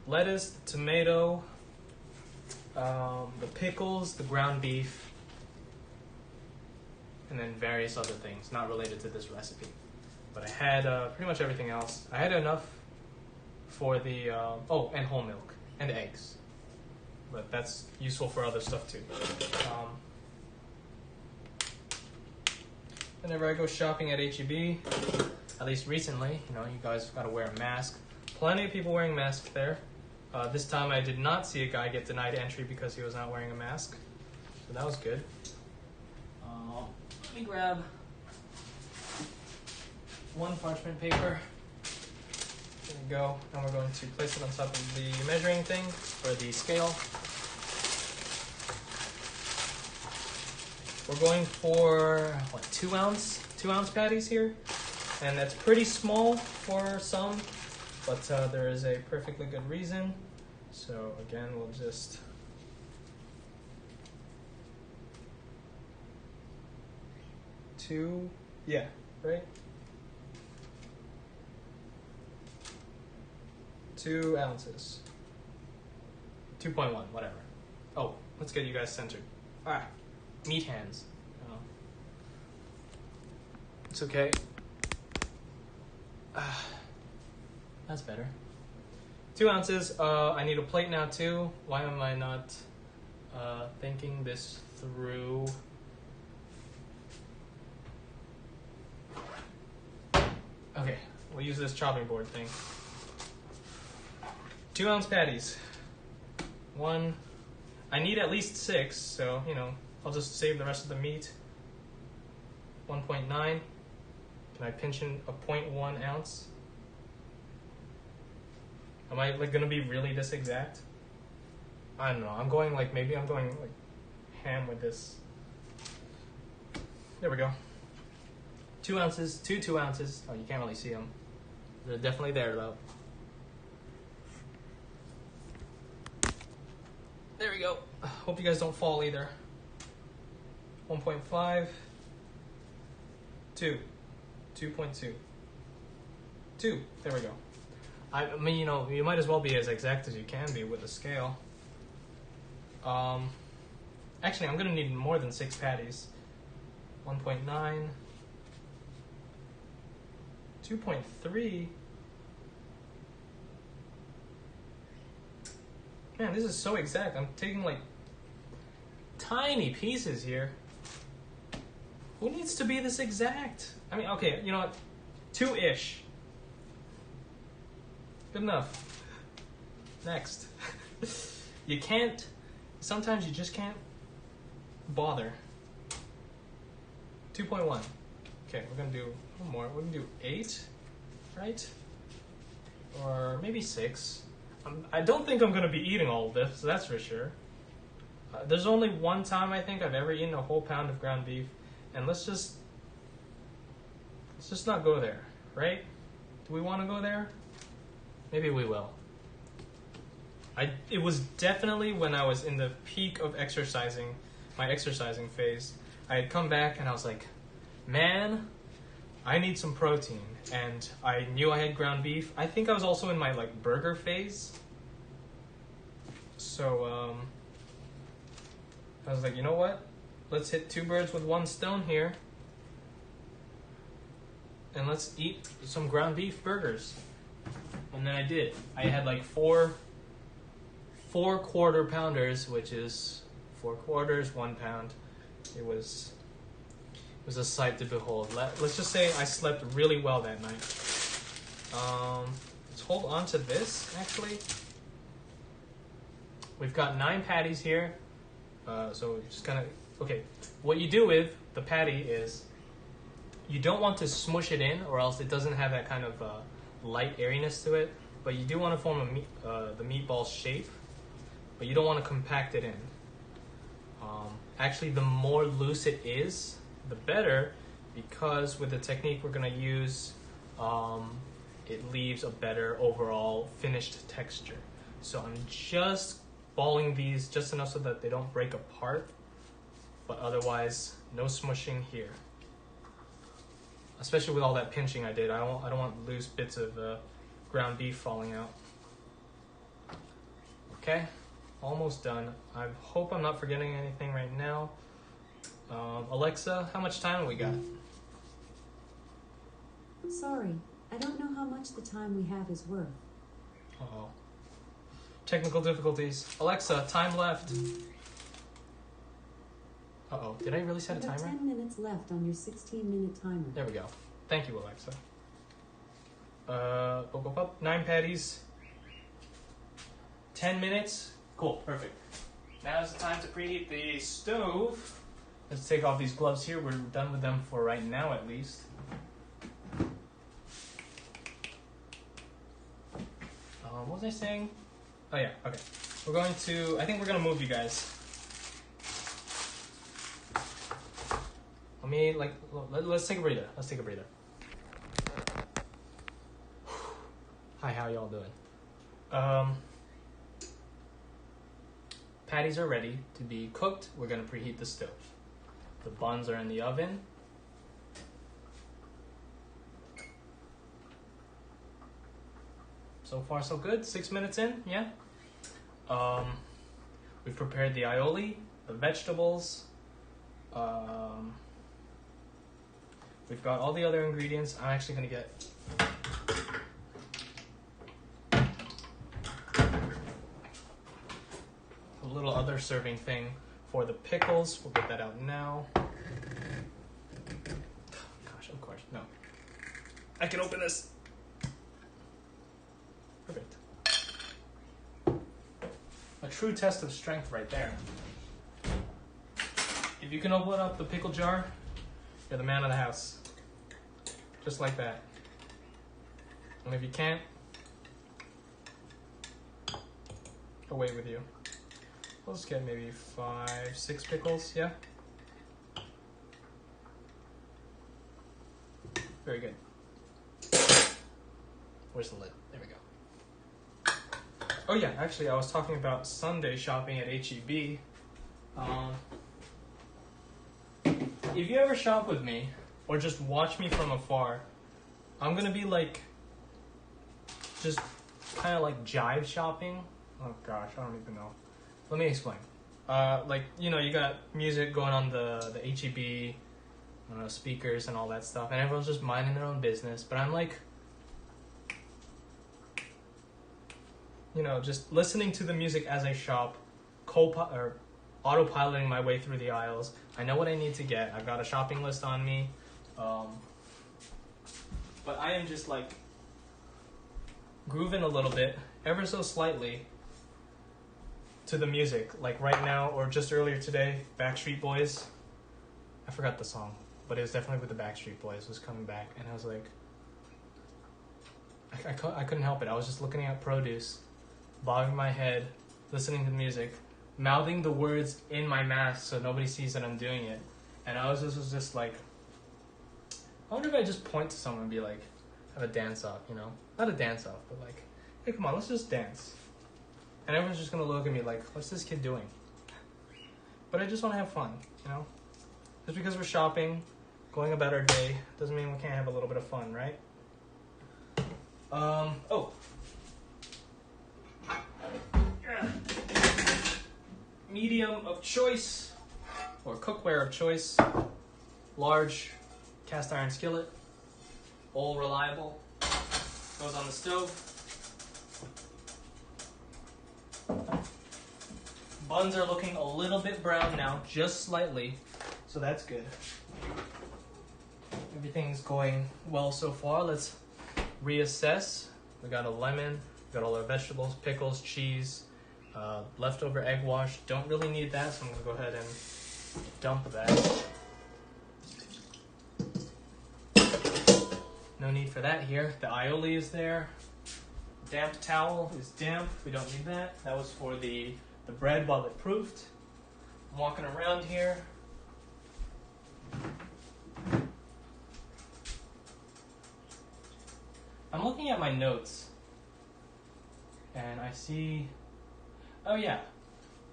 lettuce, the tomato, the pickles, the ground beef, and then various other things not related to this recipe. But I had pretty much everything else. I had enough for the and whole milk and eggs, but that's useful for other stuff too. Whenever I go shopping at HEB, at least recently, you guys got to wear a mask. Plenty of people wearing masks there. This time I did not see a guy get denied entry because he was not wearing a mask, so that was good. Let me grab one parchment paper. There we go. And we're going to place it on top of the measuring thing for the scale. We're going for 2 ounce patties here, and that's pretty small for some, but there is a perfectly good reason. So again, we'll just right? 2 ounces. 2.1, whatever. Oh, let's get you guys centered. Meat hands. Oh. It's okay. That's better. 2 ounces. I need a plate now too. Why am I not thinking this through? Okay, we'll use this chopping board thing. 2 ounce patties. One. I need at least 6, so I'll just save the rest of the meat. 1.9. Can I pinch in a 0.1 ounce? Am I gonna be really this exact? I don't know. Maybe I'm going ham with this. There we go. 2 ounces, 2 ounces. Oh, you can't really see them. They're definitely there though. There we go. Hope you guys don't fall either. 1.5. 2. 2.2. 2. There we go. I mean, you might as well be as exact as you can be with the scale. Actually, I'm gonna need more than 6 patties. 1.9. 2.3. Man, this is so exact. I'm taking tiny pieces here. Who needs to be this exact? I mean, okay, you know what? 2-ish. Good enough. Next. Sometimes you just can't bother. 2.1. Okay, we're gonna do one more. We're gonna do 8, right? Or maybe 6. I don't think I'm gonna be eating all of this, that's for sure. There's only one time I think I've ever eaten a whole pound of ground beef, and let's just not go there, right? Do we want to go there? Maybe we will. It was definitely when I was in the peak of exercising, my exercising phase. I had come back and I was like, man, I need some protein. And I knew I had ground beef. I think I was also in my burger phase. So I was like, you know what? Let's hit 2 birds with 1 stone here. And let's eat some ground beef burgers. And then I did. I had 4 quarter pounders, which is 4 quarters, 1 pound. It was a sight to behold. Let's just say I slept really well that night. Let's hold on to this, actually. We've got 9 patties here. So just kind of, okay. What you do with the patty is you don't want to smush it in, or else it doesn't have that kind of light airiness to it. But you do want to form the meatball shape, but you don't want to compact it in. Actually, the more loose it is, the better, because with the technique we're going to use, it leaves a better overall finished texture. So I'm just balling these just enough so that they don't break apart, but otherwise no smushing here. Especially with all that pinching I did, I don't want loose bits of ground beef falling out. Okay, almost done. I hope I'm not forgetting anything right now. Alexa, how much time we got? Sorry, I don't know how much the time we have is worth. Uh-oh. Technical difficulties. Alexa, time left. Uh-oh. Did I really set a You have timer? 10 minutes left on your 16-minute timer. There we go. Thank you, Alexa. 9 patties. 10 minutes. Cool, perfect. Now's the time to preheat the stove. Let's take off these gloves here. We're done with them for right now, at least. What was I saying? Oh yeah, okay. I think we're gonna move, you guys. Let's take a breather. Hi, how y'all doing? Patties are ready to be cooked. We're gonna preheat the stove. The buns are in the oven. So far, so good. 6 minutes in, yeah. We've prepared the aioli, the vegetables. We've got all the other ingredients. I'm actually gonna get a little other serving thing for the pickles. We'll get that out now. Gosh, of course, no. I can open this. Perfect. A true test of strength right there. If you can open up the pickle jar, you're the man of the house. Just like that. And if you can't, away with you. Let's get maybe 5, 6 pickles, yeah? Very good. Where's the lid? There we go. Oh yeah, actually I was talking about Sunday shopping at H-E-B. If you ever shop with me, or just watch me from afar, I'm gonna be like, just kind of like jive shopping. Oh gosh, I don't even know. Let me explain. You got music going on the H-E-B speakers and all that stuff, and everyone's just minding their own business, but I'm like, just listening to the music as I shop, autopiloting my way through the aisles. I know what I need to get. I've got a shopping list on me. But I am just like grooving a little bit, ever so slightly, to the music. Like right now, or just earlier today, Backstreet Boys. I forgot the song, but it was definitely with the Backstreet Boys. It was coming back, and I was like, I couldn't help it. I was just looking at produce, bobbing my head, listening to the music, mouthing the words in my mask so nobody sees that I'm doing it. And I was just like, I wonder if I just point to someone and be like, have a dance off, Not a dance off, but like, hey, come on, let's just dance. And everyone's just gonna look at me like, what's this kid doing? But I just want to have fun, Just because we're shopping, going about our day, doesn't mean we can't have a little bit of fun, right? Medium of choice, or cookware of choice, large cast iron skillet, all reliable, goes on the stove. Buns are looking a little bit brown now, just slightly, so that's good. Everything's going well so far. Let's reassess. We got a lemon, we got all our vegetables, pickles, cheese, leftover egg wash. Don't really need that, so I'm gonna go ahead and dump that. No need for that here. The aioli is there. Damp towel is damp. We don't need that. That was for the bread while it proofed. I'm walking around here. I'm looking at my notes, and I see, oh yeah,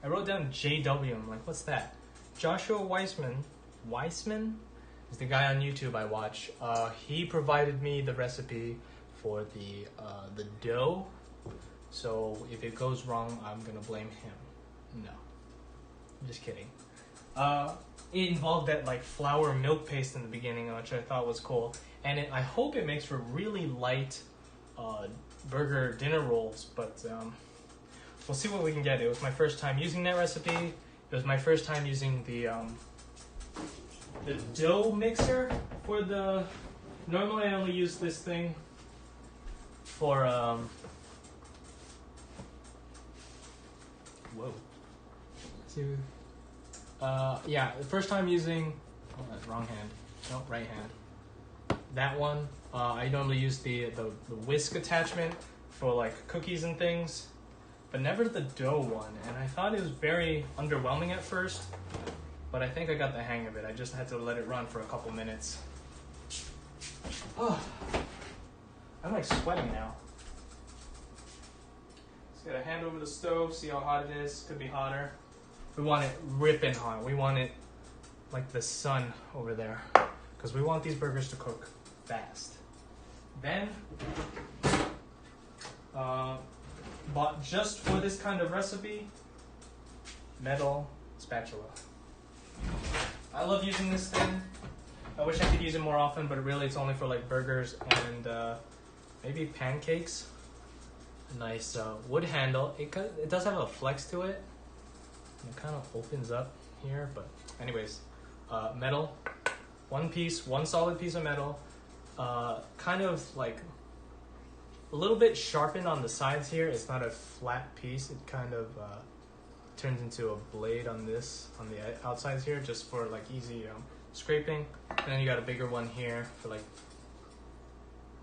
I wrote down JW. I'm like, what's that? Joshua Weissman is the guy on YouTube I watch. He provided me the recipe for the dough, so if it goes wrong, I'm gonna blame him. No, I'm just kidding. It involved that like flour milk paste in the beginning, which I thought was cool. And I hope it makes for really light burger dinner rolls, but we'll see what we can get. It was my first time using that recipe. It was my first time using the dough mixer for the. Normally, I only use this thing for whoa. See. Yeah, the first time using. Oh, that's wrong hand. No, right hand. That one. I normally use the whisk attachment for like cookies and things, but never the dough one. And I thought it was very underwhelming at first, but I think I got the hang of it. I just had to let it run for a couple minutes. Oh, I'm like sweating now. Let's get a hand over the stove, see how hot it is. Could be hotter. We want it ripping hot. We want it like the sun over there, because we want these burgers to cook fast. Then, bought just for this kind of recipe, metal spatula. I love using this thing. I wish I could use it more often, but really it's only for like burgers and maybe pancakes. A nice wood handle. It does have a flex to it. And it kind of opens up here, but anyways, metal. One solid piece of metal. Kind of like a little bit sharpened on the sides here. It's not a flat piece. It kind of turns into a blade on the outsides here, just for like easy scraping. And then you got a bigger one here for like,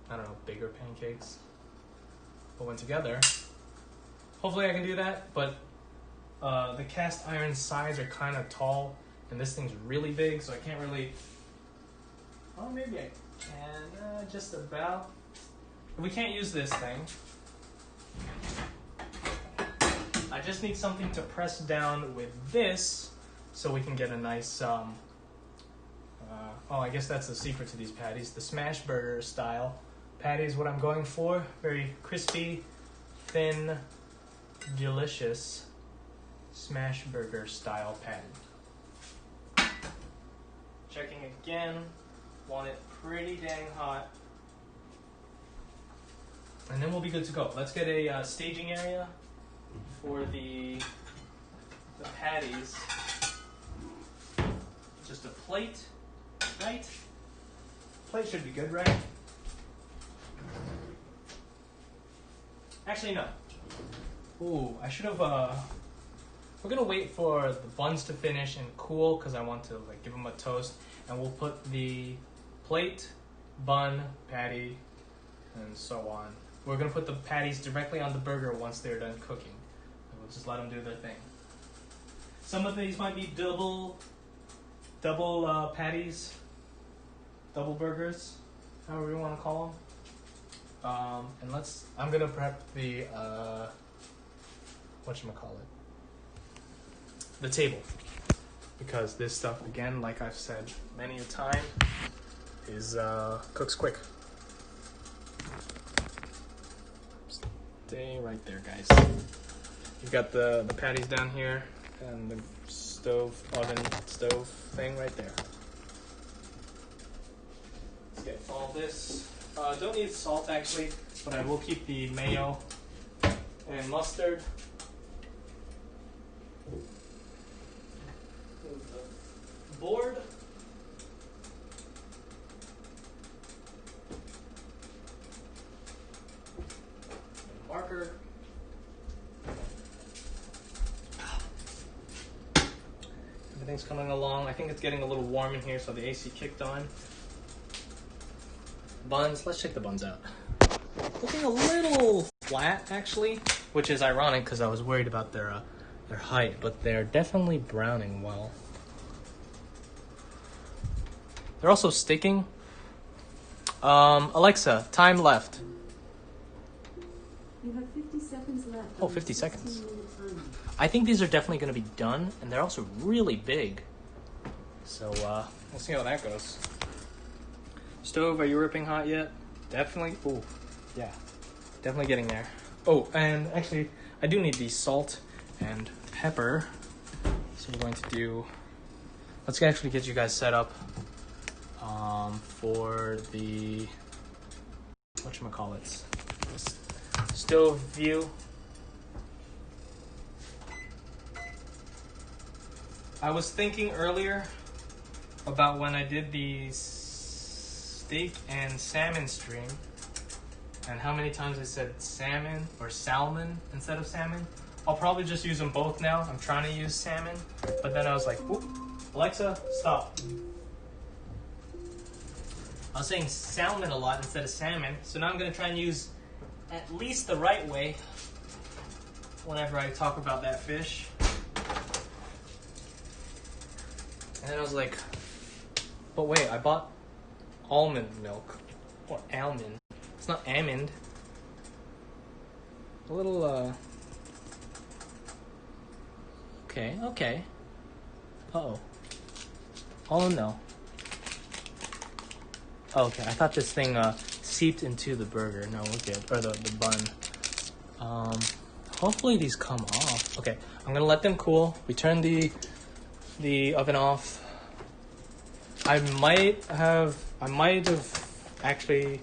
I don't know, bigger pancakes. Put one together. Hopefully I can do that, but the cast iron sides are kind of tall, and this thing's really big, so I can't really. Oh, maybe I can. Just about. We can't use this thing. I just need something to press down with this, so we can get a nice. I guess that's the secret to these patties. The smash burger style patty is what I'm going for. Very crispy, thin, delicious smash burger style patty. Checking again. Want it pretty dang hot. And then we'll be good to go. Let's get a staging area for the patties. Just a plate, right? Plate should be good, right? Actually, no. Ooh, I should have. We're gonna wait for the buns to finish and cool, because I want to like give them a toast, and we'll put the plate, bun, patty, and so on. We're gonna put the patties directly on the burger once they're done cooking. And we'll just let them do their thing. Some of these might be double patties, double burgers, however you want to call them. And I'm gonna prep the whatchamacallit, the table, because this stuff, again, like I've said many a time, is cooks quick. Stay right there, guys. You've got the patties down here and the oven stove thing right there. Let's get all this. Don't need salt actually, but I will keep the mayo and mustard. The board. And marker. Everything's coming along. I think it's getting a little warm in here, so the AC kicked on. Buns, let's check the buns out. Looking a little flat, actually, which is ironic because I was worried about their height, but they're definitely browning well. They're also sticking. Alexa, time left. You have 50 seconds left. Oh, 50 seconds. 16-minute timer. I think these are definitely going to be done, and they're also really big. So, we'll see how that goes. Stove, are you ripping hot yet? Definitely. Oh, yeah. Definitely getting there. Oh, and actually, I do need the salt and pepper. So we're going to do... Let's actually get you guys set up for the... Whatchamacallits? stove view. I was thinking earlier about when I did the steak and salmon stream and how many times I said salmon or salmon instead of salmon. I'll probably just use them both now. I'm trying to use salmon, but then I was like, whoop, Alexa, stop. I was saying salmon a lot instead of salmon, so now I'm going to try and use at least the right way whenever I talk about that fish. And then I was like, but wait, I bought almond milk. Or almond. It's not almond. A little, Okay. Uh-oh. Oh, no. Okay, I thought this thing, seeped into the burger. No, we're good. Or the bun. Hopefully these come off. Okay, I'm gonna let them cool. We turn the oven off. I might have actually,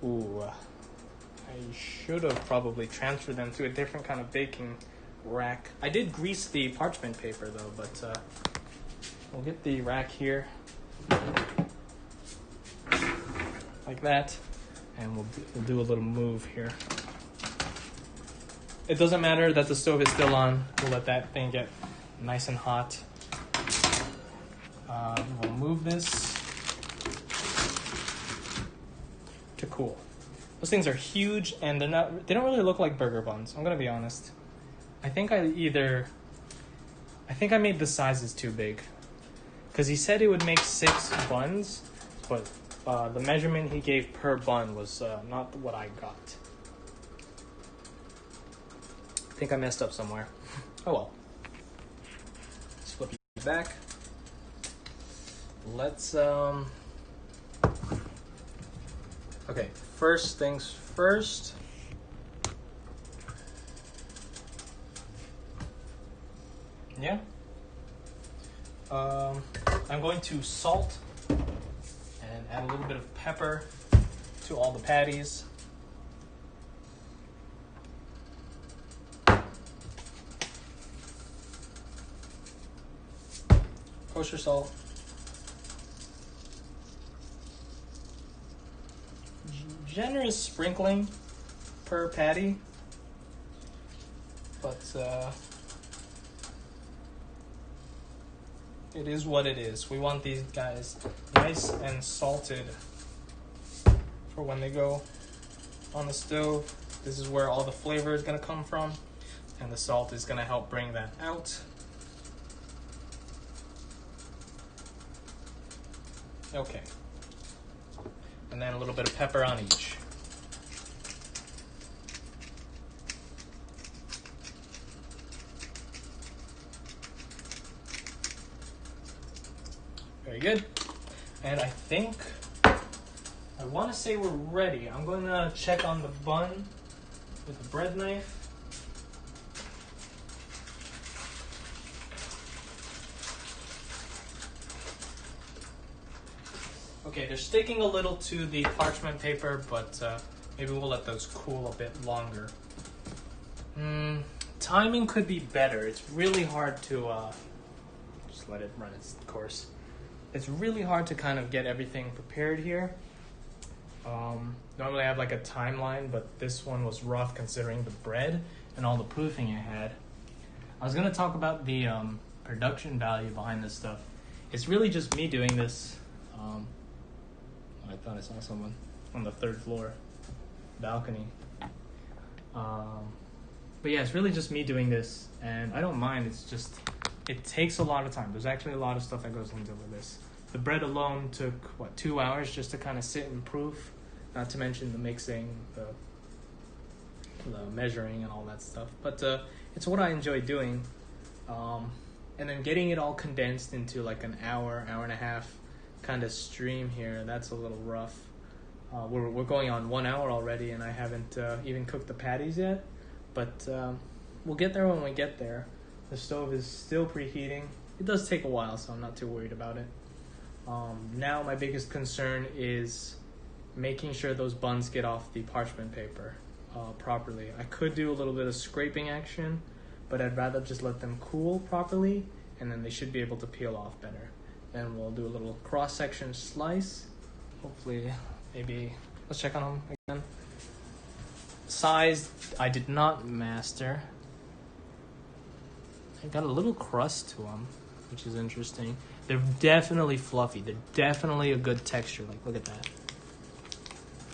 I should have probably transferred them to a different kind of baking rack. I did grease the parchment paper though, but we'll get the rack here like that, and we'll do a little move here. It doesn't matter that the stove is still on. We'll let that thing get nice and hot. We'll move this to cool. Those things are huge, and they don't really look like burger buns. I'm gonna be honest. I think I made the sizes too big, because he said it would make 6 buns, but the measurement he gave per bun was not what I got. I think I messed up somewhere. Oh well. Let's flip it back. Let's okay, first things first. Yeah. I'm going to salt and add a little bit of pepper to all the patties. Kosher salt. Generous sprinkling per patty, but it is what it is. We want these guys nice and salted for when they go on the stove. This is where all the flavor is going to come from, and the salt is going to help bring that out. Okay. And then a little bit of pepper on each. Very good. And I think, I want to say we're ready. I'm going to check on the bun with a bread knife. Okay, they're sticking a little to the parchment paper, but maybe we'll let those cool a bit longer. Timing could be better. It's really hard to just let it run its course. It's really hard to kind of get everything prepared here. Normally I have like a timeline, but this one was rough considering the bread and all the proofing it had. I was going to talk about the production value behind this stuff. It's really just me doing this. I thought I saw someone on the 3rd floor balcony. But yeah, it's really just me doing this, and I don't mind. It's just, it takes a lot of time. There's actually a lot of stuff that goes into this. The bread alone took, 2 hours just to kind of sit and proof, not to mention the mixing, the measuring and all that stuff. But it's what I enjoy doing. And then getting it all condensed into like an hour and a half kind of stream here, that's a little rough. We're going on 1 hour already, and I haven't even cooked the patties yet, but we'll get there when we get there. The stove is still preheating. It does take a while, so I'm not too worried about it. Now my biggest concern is making sure those buns get off the parchment paper. properly. I could do a little bit of scraping action, but I'd rather just let them cool properly, and then they should be able to peel off better. Then we'll do a little cross-section slice. Hopefully, maybe, let's check on them again. Size, I did not master. I got a little crust to them, which is interesting. They're definitely fluffy. They're definitely a good texture. Like, look at that.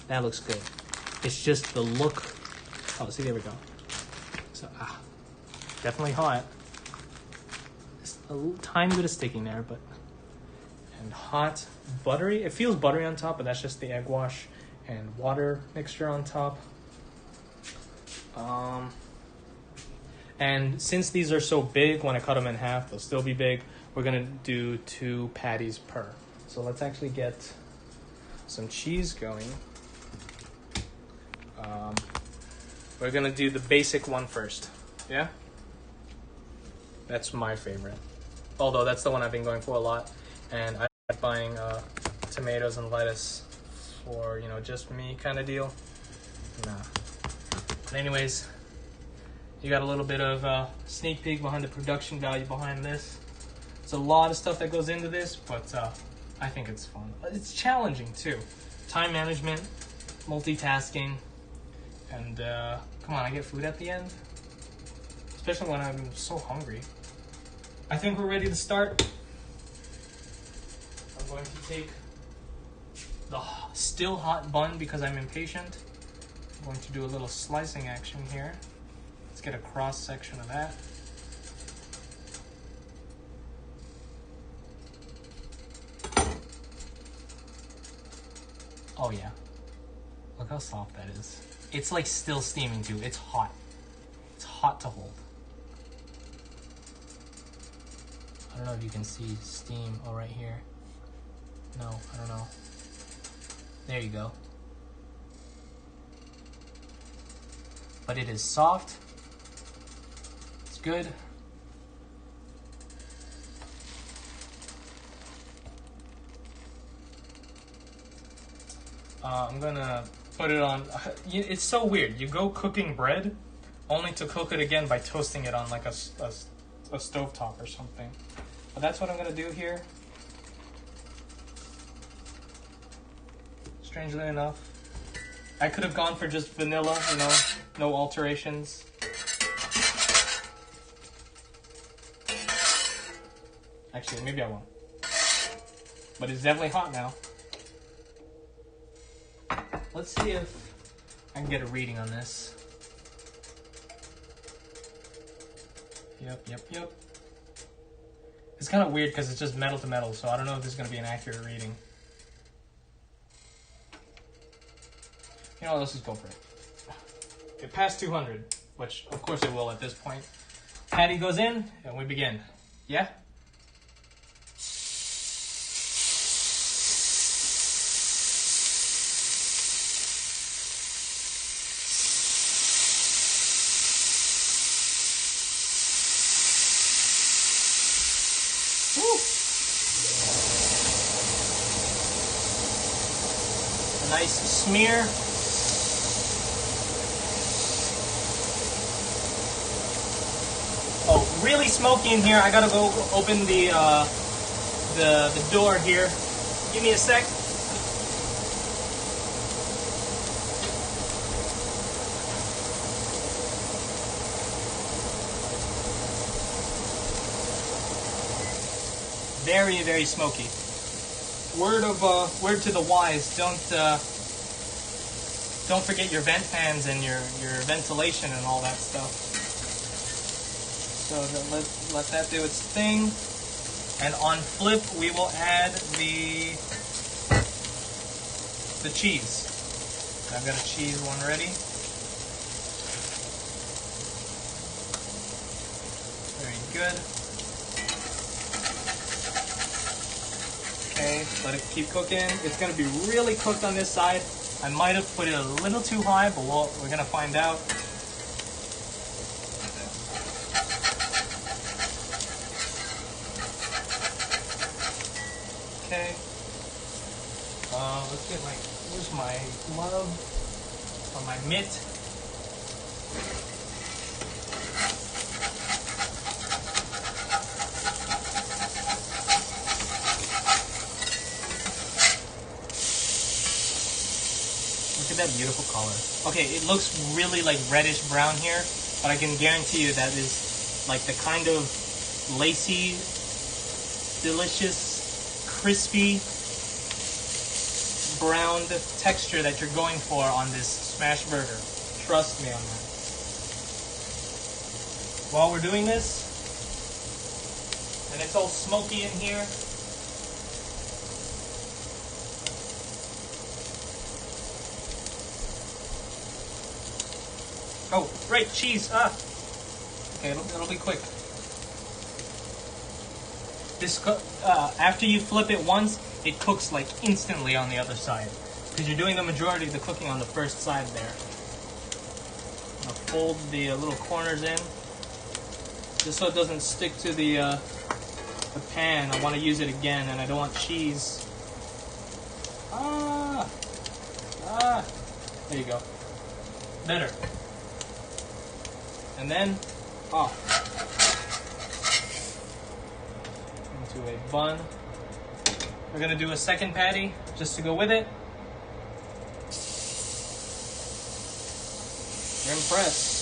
That looks good. It's just the look. Oh, see, there we go. So, definitely hot. Just a little tiny bit of sticking there, but. And hot, buttery. It feels buttery on top, but that's just the egg wash and water mixture on top. And since these are so big, when I cut them in half, they'll still be big. We're gonna do 2 patties per. So let's actually get some cheese going. We're gonna do the basic one first. Yeah? That's my favorite. Although that's the one I've been going for a lot. And I'm buying tomatoes and lettuce for, just me kind of deal. Nah. But anyways, you got a little bit of sneak peek behind the production value behind this. It's a lot of stuff that goes into this, but I think it's fun. It's challenging too. Time management, multitasking, and come on, I get food at the end. Especially when I'm so hungry. I think we're ready to start. I'm going to take the still hot bun because I'm impatient. I'm going to do a little slicing action here. Let's get a cross section of that. Oh yeah. Look how soft that is. It's like still steaming too. It's hot. It's hot to hold. I don't know if you can see steam. Oh, right here. No, I don't know. There you go. But it is soft. It's good. I'm gonna put it on. It's so weird. You go cooking bread, only to cook it again by toasting it on like a stovetop or something. But that's what I'm gonna do here. Strangely enough, I could have gone for just vanilla, no alterations. Actually, maybe I won't. But it's definitely hot now. Let's see if I can get a reading on this. Yep. It's kind of weird because it's just metal to metal, so I don't know if this is going to be an accurate reading. You know what, let's just go for it. It passed 200, which of course it will at this point. Patty goes in, and we begin. Yeah? A nice smear. Oh, really smoky in here. I gotta go open the door here. Give me a sec. Very, very smoky. Word to the wise: don't forget your vent fans and your ventilation and all that stuff. So let that do its thing. And on flip, we will add the cheese. I've got a cheese one ready. Very good. Okay, let it keep cooking. It's going to be really cooked on this side. I might have put it a little too high, but we're going to find out. Okay. Let's get where's my glove or my mitt? Look at that beautiful color. Okay, it looks really like reddish brown here, but I can guarantee you that is like the kind of lacy, delicious, crispy, browned texture that you're going for on this smash burger. Trust me on that. While we're doing this, and it's all smoky in here, oh, right, cheese. Okay, it'll be quick. This after you flip it once, it cooks like instantly on the other side because you're doing the majority of the cooking on the first side there. I'll fold the little corners in just so it doesn't stick to the pan. I want to use it again, and I don't want cheese. There you go. Better. And then off into a bun. We're gonna do a second patty just to go with it. You're impressed.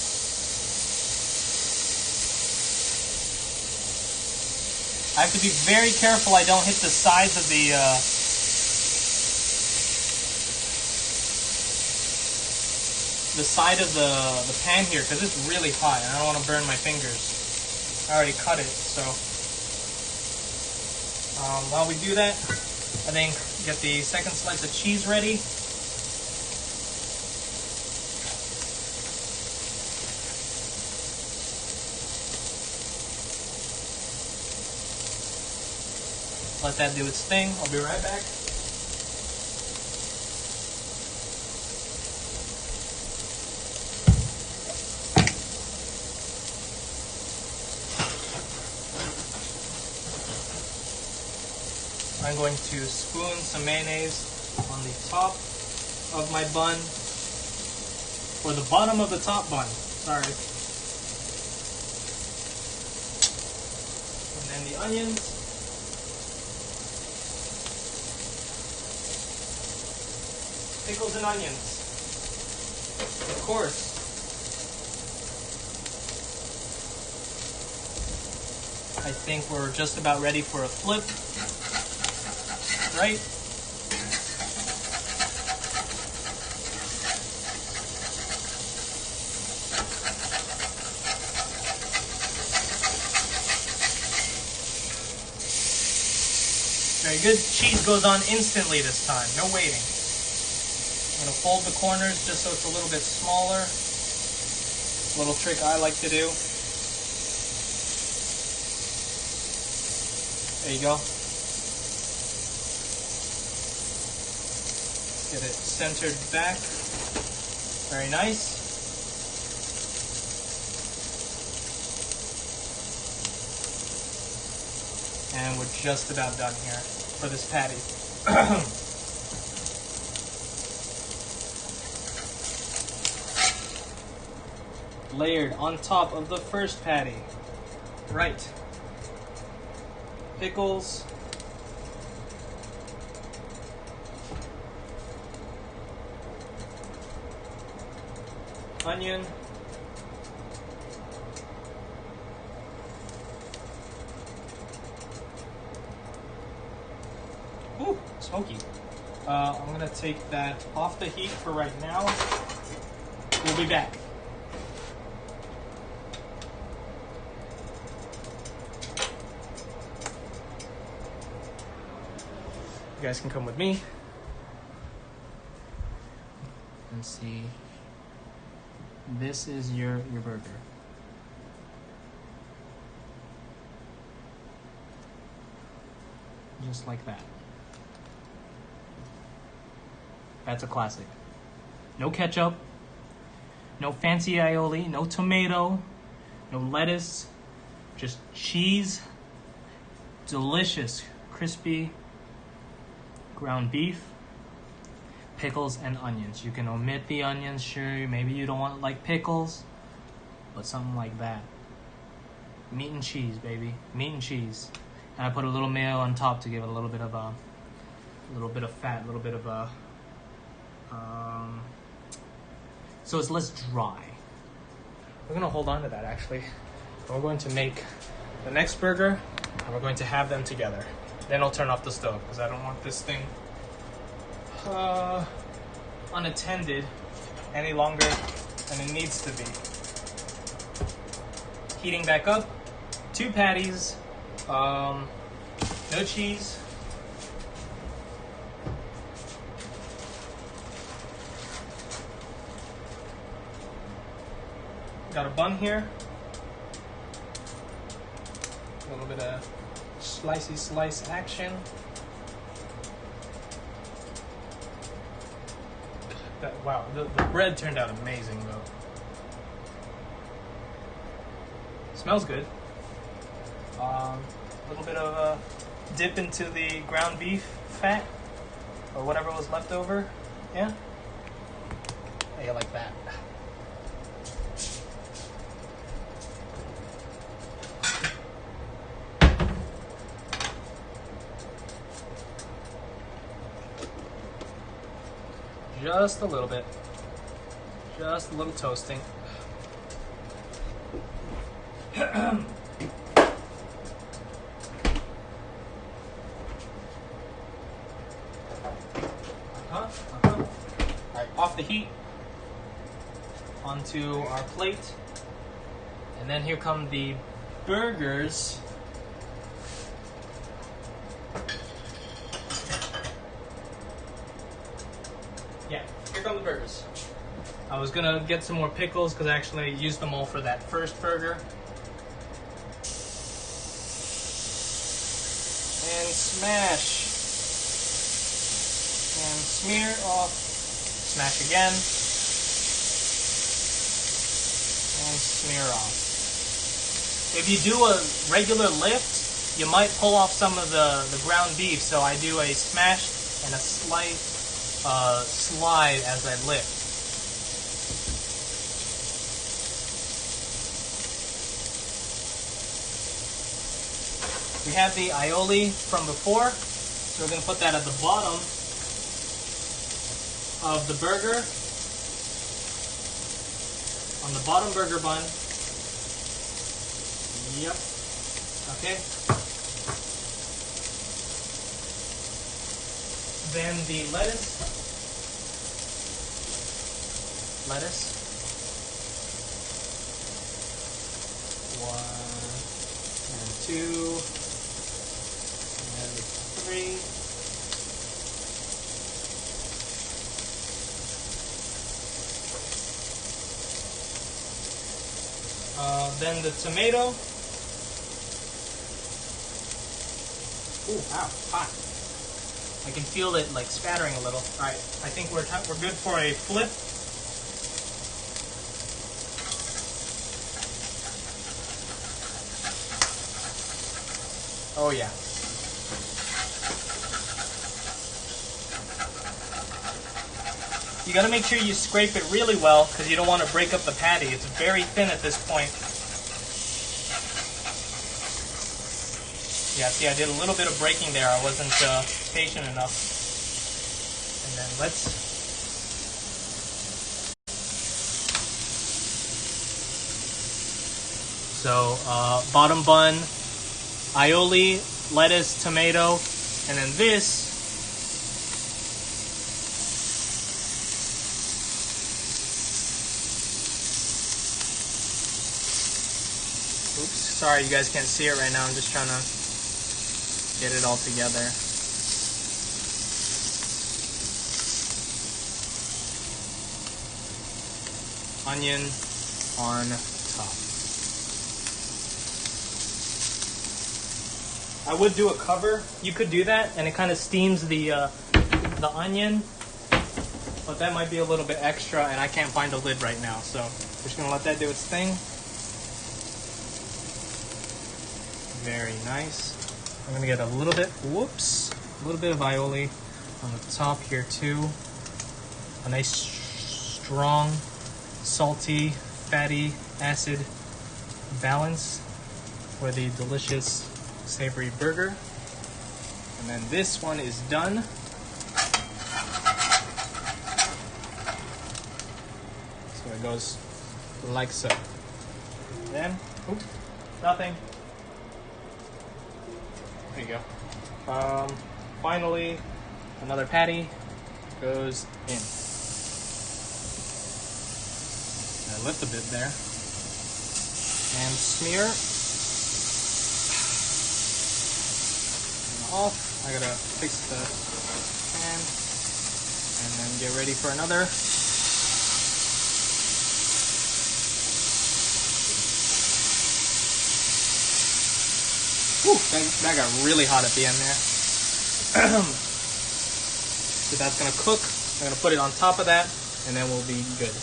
I have to be very careful I don't hit the sides of the side of the pan here because it's really hot and I don't want to burn my fingers. I already cut it, so while we do that, I think get the second slice of cheese ready. Let that do its thing. I'll be right back. I'm going to spoon some mayonnaise on the top of my bun, or the bottom of the top bun, sorry. And then the onions. Pickles and onions, of course. I think we're just about ready for a flip. Right? Very good. Cheese goes on instantly this time. No waiting. I'm going to fold the corners just so it's a little bit smaller. Little trick I like to do. There you go. Get it centered back. Very nice. And we're just about done here for this patty. Layered on top of the first patty. Right. Pickles. Onion. Ooh, smoky. I'm gonna take that off the heat for right now. We'll be back. You guys can come with me and see. This is your burger. Just like that. That's a classic. No ketchup, no fancy aioli, no tomato, no lettuce, just cheese, delicious, crispy ground beef, pickles, and onions. You can omit the onions, sure, maybe you don't want like pickles, but something like that. Meat and cheese, baby. Meat and cheese. And I put a little mayo on top to give it a little bit of fat, a little bit of a, so it's less dry. We're gonna hold on to that actually. We're going to make the next burger, and we're going to have them together. Then I'll turn off the stove because I don't want this thing unattended any longer than it needs to be. Heating back up, 2 patties, no cheese. Got a bun here. A little bit of slicey slice action. Wow, the bread turned out amazing though. Smells good. A little bit of a dip into the ground beef fat or whatever was left over. Yeah? How you like that? Just a little bit. Just a little toasting. Alright, off the heat. Onto our plate. And then here come the burgers. Yeah, here come the burgers. I was gonna get some more pickles because I actually used them all for that first burger. And smash. And smear off. Smash again. And smear off. If you do a regular lift, you might pull off some of the ground beef, so I do a smash and a slight slide as I lift. We have the aioli from before, so we're going to put that at the bottom of the burger, on the bottom burger bun. Yep. Okay. Then the lettuce. One and two and three. Then the tomato. Ooh, ow, hot. I can feel it like spattering a little. All right, I think we're good for a flip. Oh yeah. You gotta make sure you scrape it really well because you don't want to break up the patty. It's very thin at this point. Yeah, see, I did a little bit of breaking there. I wasn't patient enough. And then let's... So, bottom bun, aioli, lettuce, tomato, and then this. Oops, sorry you guys can't see it right now. I'm just trying to get it all together. Onion on top. I would do a cover. You could do that, and it kind of steams the onion, but that might be a little bit extra, and I can't find a lid right now, so we're just gonna let that do its thing. Very nice. I'm gonna get a little bit, a little bit of aioli on the top here too. A nice, strong, salty fatty acid balance for the delicious savory burger. And then this one is done. So it goes like so. Then, oops, nothing. There you go. Finally, another patty goes in. I lift a bit there. And smear. And off. I gotta fix the pan. And then get ready for another. Whew, that got really hot at the end there. So that's gonna cook. I'm gonna put it on top of that, and then we'll be good.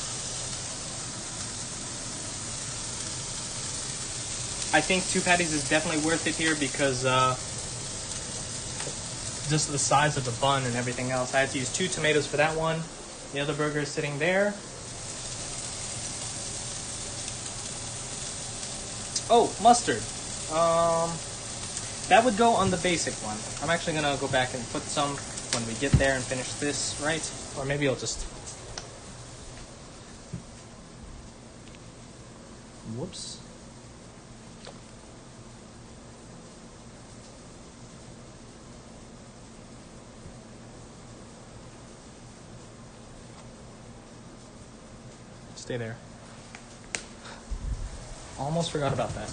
I think 2 patties is definitely worth it here because just the size of the bun and everything else. I had to use 2 tomatoes for that one. The other burger is sitting there. Oh, mustard. That would go on the basic one. I'm actually gonna go back and put some when we get there and finish this, right? Or maybe I'll just... Whoops. Stay there. Almost forgot about that.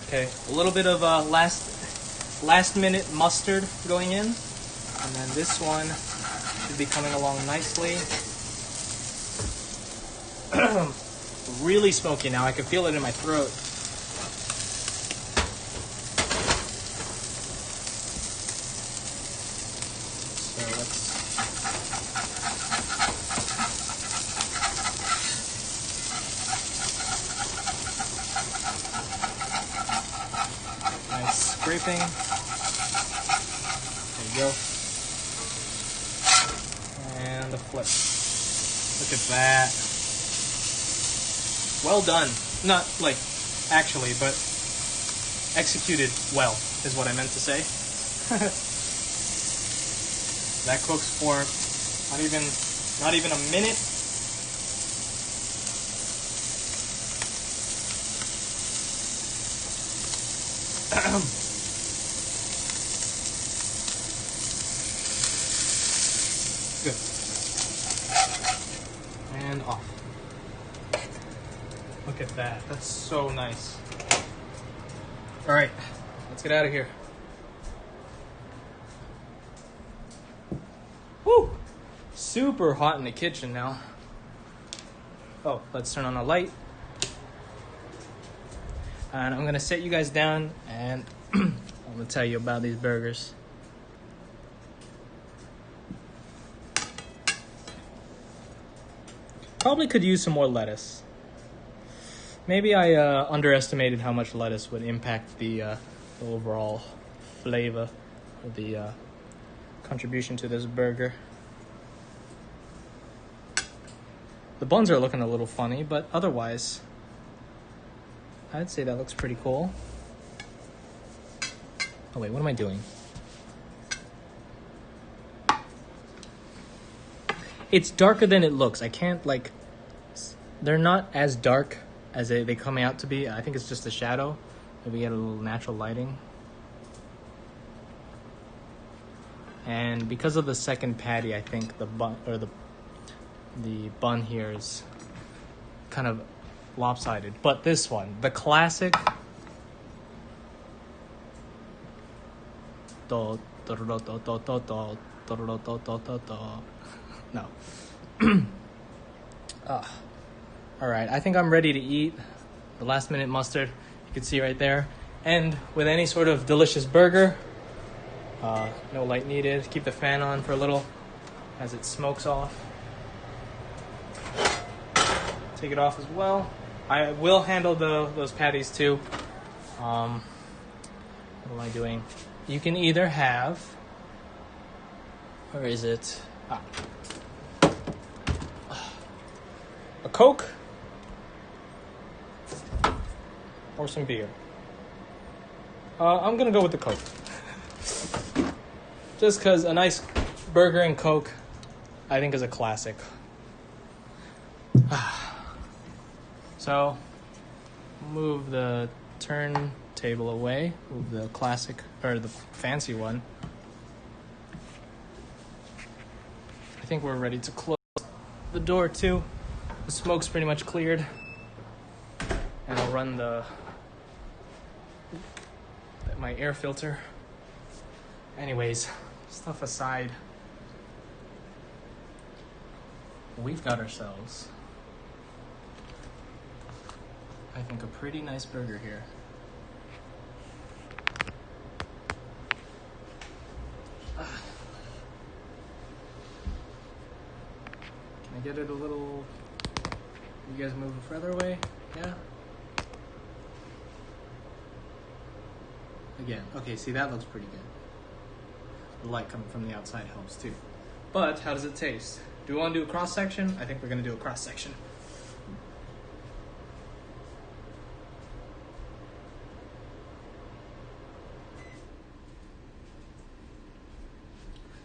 Okay, a little bit of last minute mustard going in, and then this one should be coming along nicely. Really smoky now. I can feel it in my throat. So let's... Nice scraping. There you go. And a flip. Look at that. Well done. Not like actually, but executed well is what I meant to say. That cooks for not even a minute. Good. And off. Look at that. That's so nice. All right, let's get out of here. Woo! Super hot in the kitchen now. Oh, let's turn on a light. And I'm going to set you guys down and I'm going to tell you about these burgers. Probably could use some more lettuce. Maybe I underestimated how much lettuce would impact the overall flavor of the contribution to this burger. The buns are looking a little funny, but otherwise, I'd say that looks pretty cool. Oh wait, what am I doing? It's darker than it looks. I can't like... They're not as dark as they come out to be. I think it's just a shadow. Maybe get a little natural lighting. And because of the second patty, I think the bun or the bun here is kind of lopsided. But this one, the classic no. All right, I think I'm ready to eat. The last minute mustard, you can see right there. And with any sort of delicious burger, no light needed. Keep the fan on for a little as it smokes off. Take it off as well. I will handle those patties too. What am I doing? You can either have, where is it? A Coke or some beer? I'm gonna go with the Coke. Just because a nice burger and Coke, I think, is a classic. So, move the turntable away. Move the classic, or the fancy one. I think we're ready to close the door too. The smoke's pretty much cleared. And I'll run my air filter. Anyways, stuff aside, we've got ourselves, I think, a pretty nice burger here. Can I get it a little... You guys move further away? Yeah? Again, okay, see, that looks pretty good. The light coming from the outside helps too. But how does it taste? Do we want to do a cross section? I think we're going to do a cross section.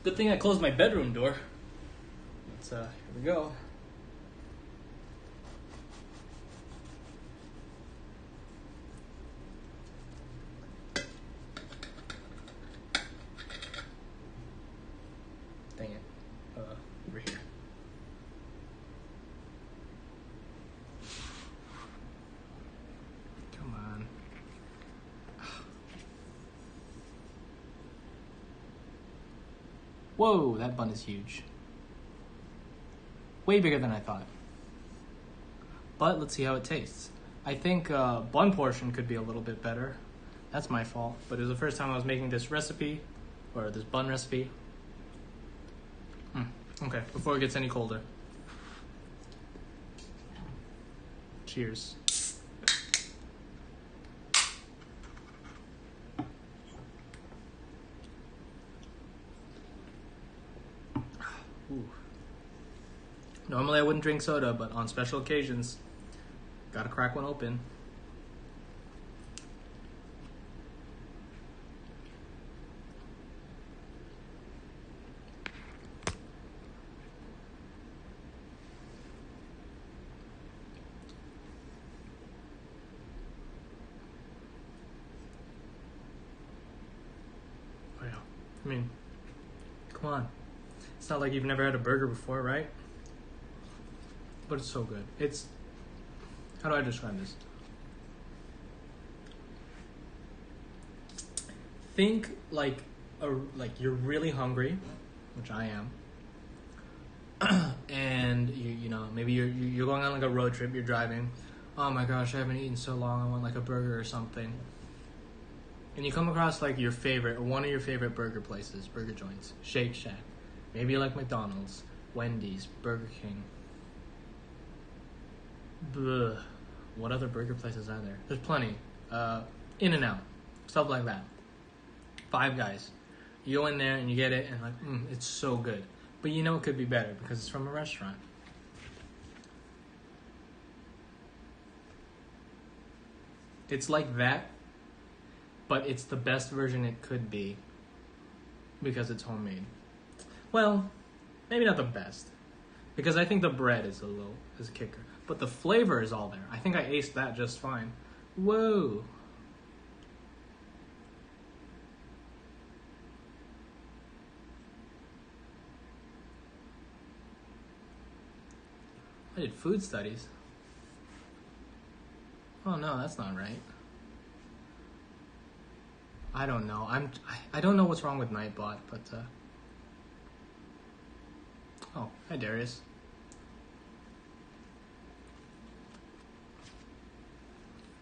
Good thing I closed my bedroom door. Let's, here we go. Dang it. Over here. Come on. Whoa, that bun is huge. Way bigger than I thought. But let's see how it tastes. I think bun portion could be a little bit better. That's my fault. But it was the first time I was making this recipe, or this bun recipe. Okay, before it gets any colder. Cheers. Ooh. Normally I wouldn't drink soda, but on special occasions, gotta crack one open. Oh yeah, I mean, come on. It's not like you've never had a burger before, right? But it's so good. It's, how do I describe this? Think like you're really hungry, which I am, and you know, maybe you're going on like a road trip. You're driving. Oh my gosh, I haven't eaten so long. I want like a burger or something. And you come across like your favorite, one of your favorite burger places, burger joints, Shake Shack. Maybe you like McDonald's, Wendy's, Burger King. Bleh. What other burger places are there? There's plenty. In-N-Out, stuff like that. Five Guys. You go in there and you get it and like, it's so good. But you know it could be better because it's from a restaurant. It's like that, but it's the best version it could be because it's homemade. Well, maybe not the best, because I think the bread is a kicker, but the flavor is all there. I think I aced that just fine. Whoa. I did food studies. Oh no, that's not right. I don't know. I don't know what's wrong with Nightbot, but oh, hi Darius.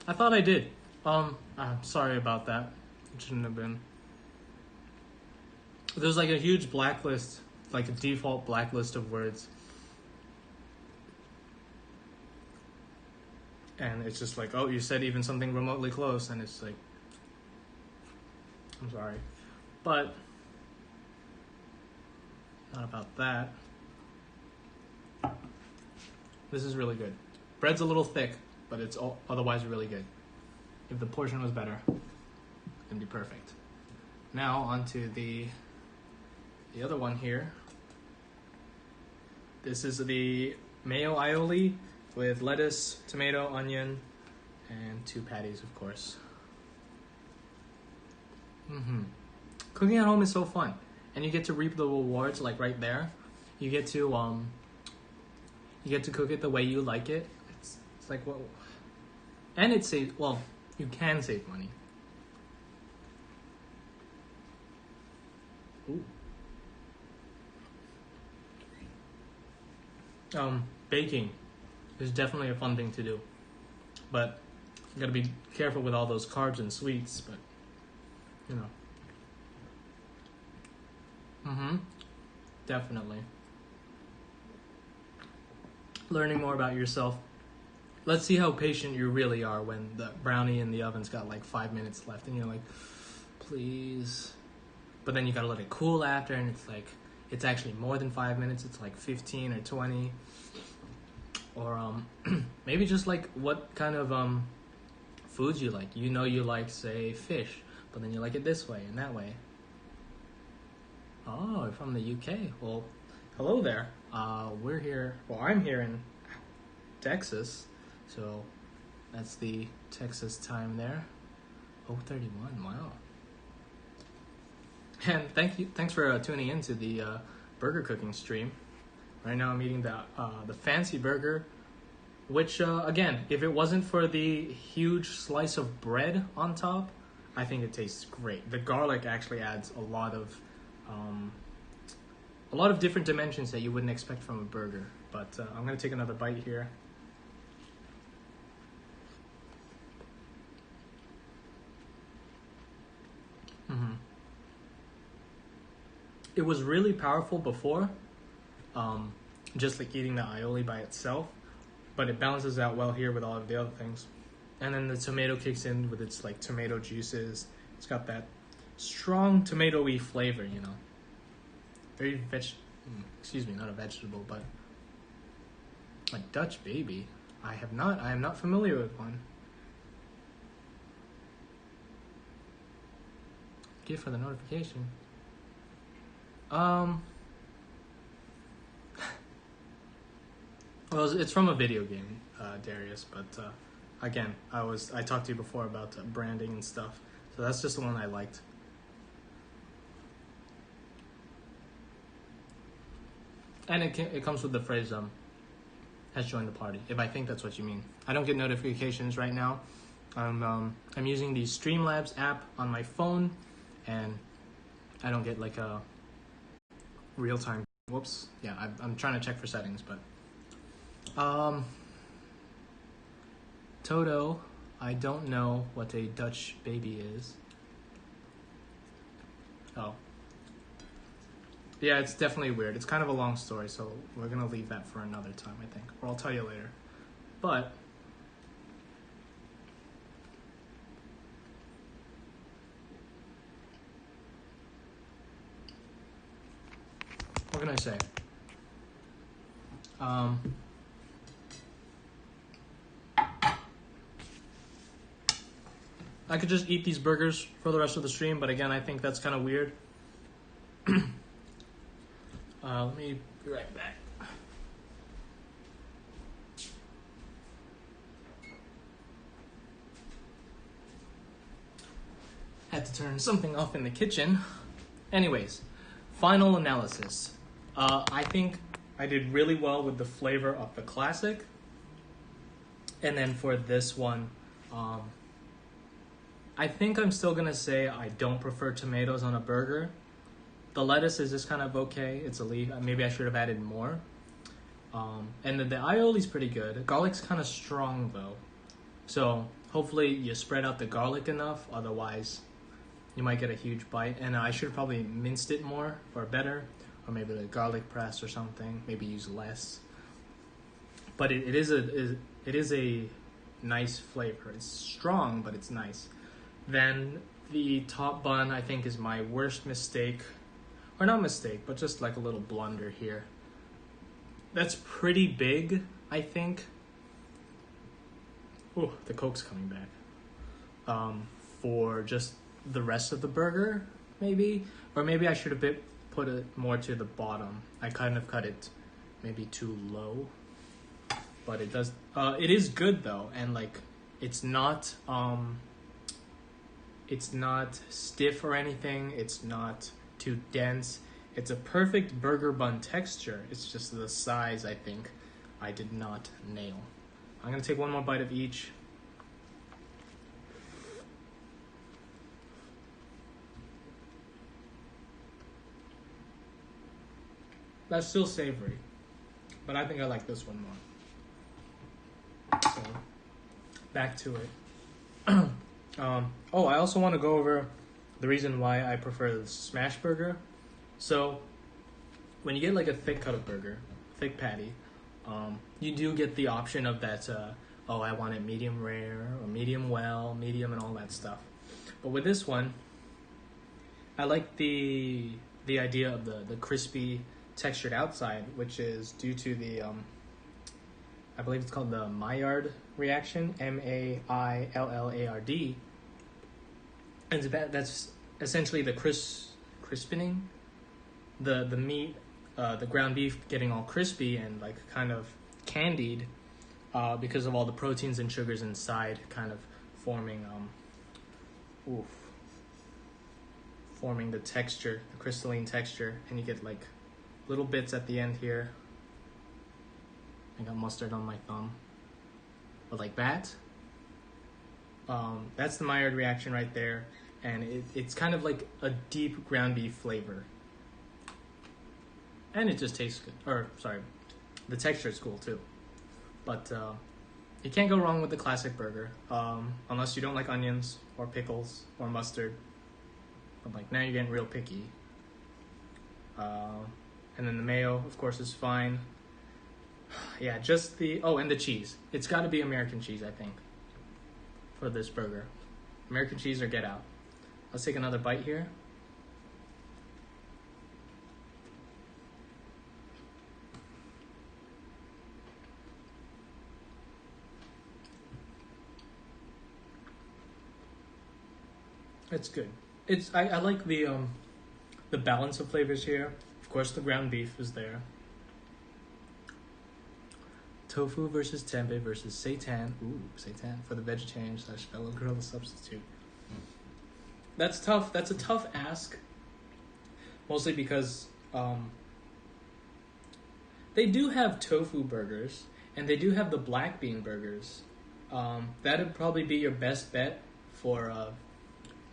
I thought I did. I'm sorry about that. It shouldn't have been. There's like a huge blacklist, like a default blacklist of words. And it's just like, oh, you said even something remotely close, and it's like, I'm sorry. But, not about that. This is really good. Bread's a little thick, but it's otherwise really good. If the portion was better, it'd be perfect. Now onto the other one here. This is the mayo aioli with lettuce, tomato, onion, and 2 patties, of course. Cooking at home is so fun, and you get to reap the rewards like right there. You get to cook it the way you like it. It's like what, and it saves. Well, you can save money. Ooh. Baking is definitely a fun thing to do, but you gotta be careful with all those carbs and sweets. But you know, definitely learning more about yourself. Let's see how patient you really are when the brownie in the oven's got like 5 minutes left, and you're like, please. But then you gotta let it cool after, and it's like, it's actually more than 5 minutes. It's like 15 or 20. Or maybe just like what kind of foods you like. You know you like, say, fish, but then you like it this way and that way. Oh, from the UK. Well, hello there. We're here. Well, I'm here in Texas, so that's the Texas time there. 0:31. Wow. And thanks for tuning in to the burger cooking stream. Right now I'm eating the fancy burger, which again, if it wasn't for the huge slice of bread on top, I think it tastes great. The garlic actually adds a lot of different dimensions that you wouldn't expect from a burger. But I'm gonna take another bite here. It was really powerful before, just like eating the aioli by itself, but it balances out well here with all of the other things. And then the tomato kicks in with its like tomato juices. It's got that strong tomatoey flavor, you know. Very not a vegetable, but a Dutch baby. I am not familiar with one. Give for the notification. Well, it's from a video game, Darius, but again, I talked to you before about branding and stuff, so that's just the one I liked. And it comes with the phrase has joined the party, if I think that's what you mean. I don't get notifications right now. I'm using the Streamlabs app on my phone, and I don't get like a real time. Whoops. Yeah, I'm trying to check for settings, but Toto, I don't know what a Dutch baby is. Oh. Yeah, it's definitely weird. It's kind of a long story, so we're gonna leave that for another time, I think. Or I'll tell you later. But what can I say? I could just eat these burgers for the rest of the stream, but again, I think that's kind of weird. Let me be right back. Had to turn something off in the kitchen. Anyways, final analysis. I think I did really well with the flavor of the classic. And then for this one, I think I'm still gonna say I don't prefer tomatoes on a burger. The lettuce is just kind of okay. It's a leaf. Maybe I should have added more. And then the aioli's pretty good. Garlic's kind of strong though. So hopefully you spread out the garlic enough. Otherwise, you might get a huge bite. And I should have probably minced it more or better. Or maybe the garlic press or something. Maybe use less. But it is a nice flavor. It's strong, but it's nice. Then the top bun, I think, is my worst mistake. Or not mistake, but just like a little blunder here. That's pretty big, I think. Oh, the Coke's coming back. for just the rest of the burger, maybe. Or maybe I should have put it more to the bottom. I kind of cut it maybe too low. But it does. It is good though, and like it's not stiff or anything. It's not too dense. It's a perfect burger bun texture. It's just the size I think I did not nail. I'm gonna take one more bite of each. That's still savory, but I think I like this one more. So, back to it. I also want to go over the reason why I prefer the smash burger. So, when you get like a thick cut of burger, thick patty, you do get the option of that, I want it medium rare, or medium well, medium and all that stuff. But with this one, I like the idea of the crispy textured outside, which is due to the I believe it's called the Maillard reaction, Maillard, and that's essentially the crispening, the meat, the ground beef getting all crispy and like kind of candied, because of all the proteins and sugars inside, kind of forming the texture, the crystalline texture, and you get like little bits at the end here. I got mustard on my thumb. But like that. That's the Maillard reaction right there. And it's kind of like a deep ground beef flavor. And it just tastes good. The texture is cool too. But you can't go wrong with the classic burger. Unless you don't like onions or pickles or mustard. But like now you're getting real picky. And then the mayo, of course, is fine. Yeah, just and the cheese. It's got to be American cheese, I think, for this burger. American cheese or get out. Let's take another bite here. It's good. I like the balance of flavors here. Of course, the ground beef is there. Tofu versus tempeh versus seitan. Ooh, seitan for the vegetarian / fellow grill substitute. That's tough. That's a tough ask. Mostly because they do have tofu burgers and they do have the black bean burgers. That'd probably be your best bet for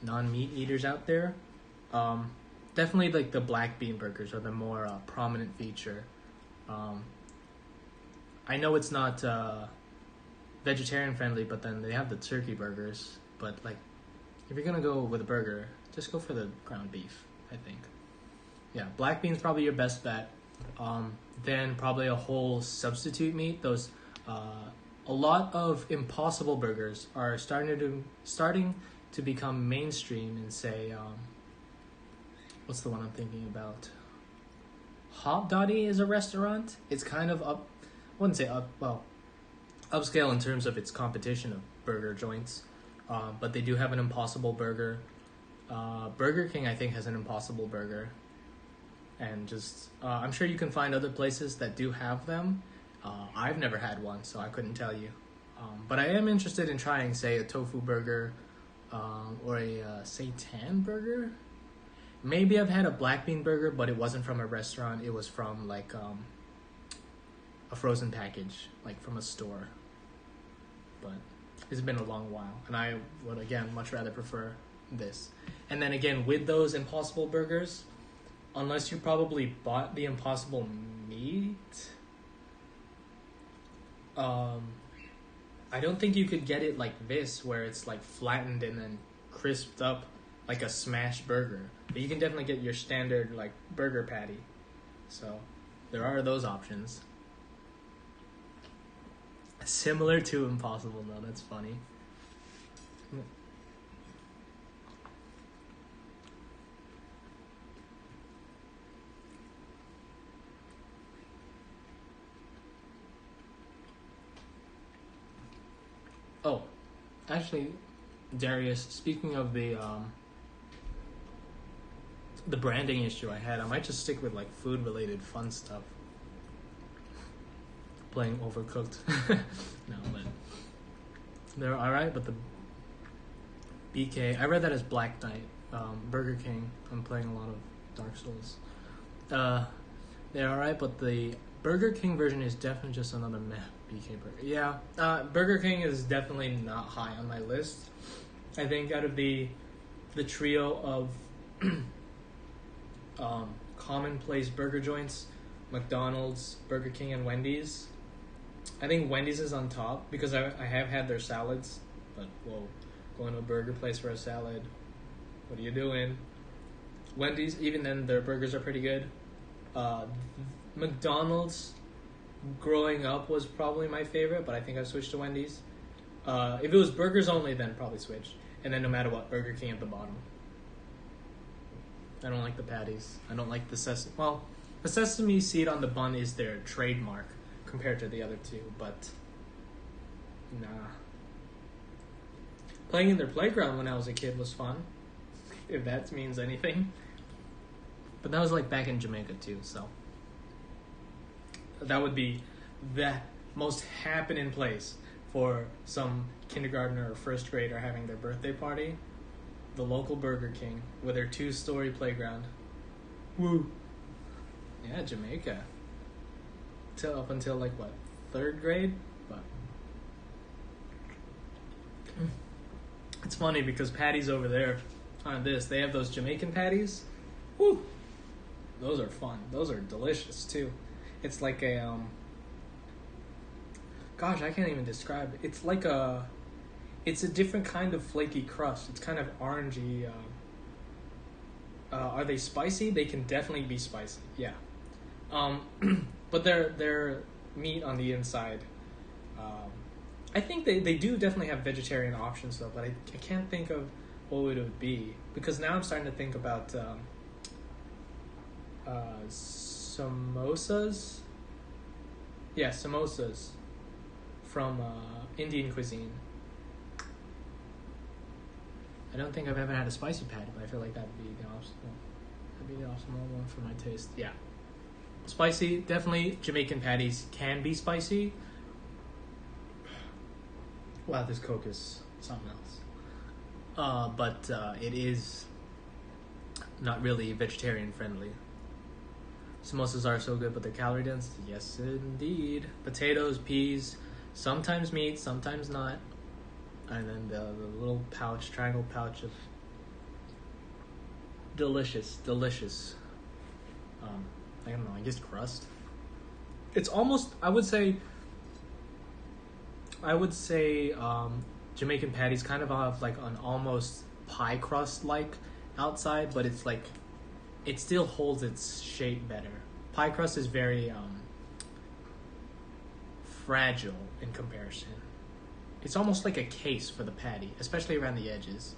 non-meat eaters out there. Definitely like the black bean burgers are the more prominent feature. I know it's not vegetarian friendly, but then they have the turkey burgers. But like, if you're gonna go with a burger, just go for the ground beef, I think. Yeah, black bean's probably your best bet. Then probably a whole substitute meat. Those a lot of Impossible burgers are starting to become mainstream and say, what's the one I'm thinking about? Hot Dottie is a restaurant. It's kind of up, I wouldn't say upscale in terms of its competition of burger joints. But they do have an Impossible burger. Burger King, I think, has an Impossible burger. And just, I'm sure you can find other places that do have them. I've never had one, so I couldn't tell you. But I am interested in trying, say, a tofu burger, or a seitan burger. Maybe I've had a black bean burger, but it wasn't from a restaurant. It was from like a frozen package, like from a store. But it's been a long while, and I would again much rather prefer this. And then again, with those Impossible burgers, unless you probably bought the Impossible meat, I don't think you could get it like this, where it's like flattened and then crisped up like a smash burger. But you can definitely get your standard like burger patty. So there are those options. Similar to Impossible though, that's funny. Oh, actually, Darius, speaking of the branding issue I had, I might just stick with like food related fun stuff. Playing Overcooked. No, but they're alright, but the BK, I read that as Black Knight. Burger King, I'm playing a lot of Dark Souls. They're alright, but the Burger King version is definitely just another meh BK burger. Yeah, Burger King is definitely not high on my list. I think out of the trio of commonplace burger joints, McDonald's, Burger King, and Wendy's, I think Wendy's is on top because I have had their salads, but whoa, going to a burger place for a salad, what are you doing? Wendy's, even then, their burgers are pretty good. McDonald's, growing up, was probably my favorite, but I think I've switched to Wendy's. If it was burgers only, then probably switch. And then no matter what, Burger King at the bottom. I don't like the patties. I don't like the sesame. Well, the sesame seed on the bun is their trademark compared to the other two, but nah. Playing in their playground when I was a kid was fun, if that means anything. But that was like back in Jamaica too, so that would be the most happening place for some kindergartner or first grader having their birthday party. The local Burger King with their 2-story playground. Woo! Yeah, Jamaica. Up until like what, 3rd grade? But it's funny because patties over there on this, they have those Jamaican patties. Woo! Those are fun. Those are delicious too. It's like a gosh, I can't even describe it. It's like it's a different kind of flaky crust. It's kind of orangey. Are they spicy? They can definitely be spicy. Yeah. But they're meat on the inside. I think they do definitely have vegetarian options though, but I can't think of what it would be because now I'm starting to think about samosas. Yeah, samosas from Indian cuisine. I don't think I've ever had a spicy patty, but I feel like that'd be the optimal one for my taste. Yeah. Spicy, definitely Jamaican patties can be spicy. Wow, this Coke is something else. But it is not really vegetarian friendly. Samosas are so good, but they're calorie dense. Yes, indeed. Potatoes, peas, sometimes meat, sometimes not. And then the little pouch, triangle pouch of delicious. I don't know, I guess crust. It's almost, I would say Jamaican patties kind of have like an almost pie crust like outside, but it's like, it still holds its shape better. Pie crust is very fragile in comparison. It's almost like a case for the patty, especially around the edges.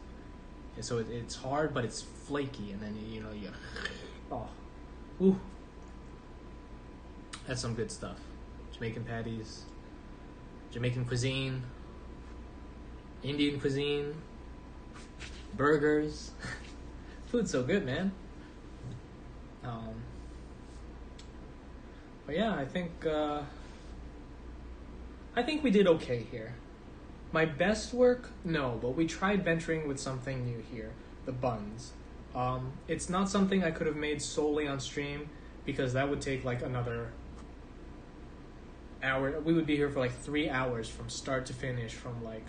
And so it's hard, but it's flaky, and then you ooh, that's some good stuff. Jamaican patties, Jamaican cuisine, Indian cuisine, burgers. Food's so good, man. But yeah, I think we did okay here. My best work? No, but we tried venturing with something new here. The buns. It's not something I could have made solely on stream because that would take like another hour. We would be here for like 3 hours from start to finish, from like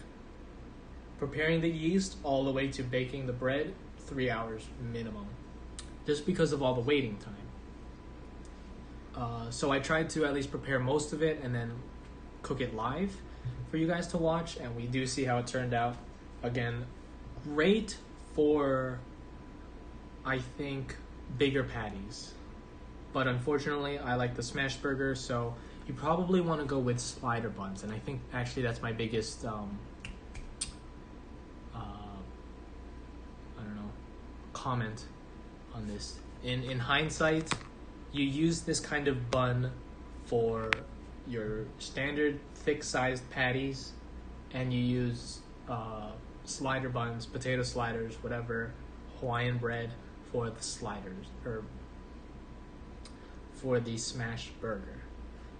preparing the yeast all the way to baking the bread. 3 hours minimum, just because of all the waiting time. So I tried to at least prepare most of it and then cook it live for you guys to watch, and we do see how it turned out. Again, great for, I think, bigger patties, but unfortunately I like the smash burger, so you probably want to go with slider buns, and I think actually that's my biggest comment on this. In hindsight, you use this kind of bun for your standard thick-sized patties, and you use slider buns, potato sliders, whatever, Hawaiian bread for the sliders, or for the smash burger.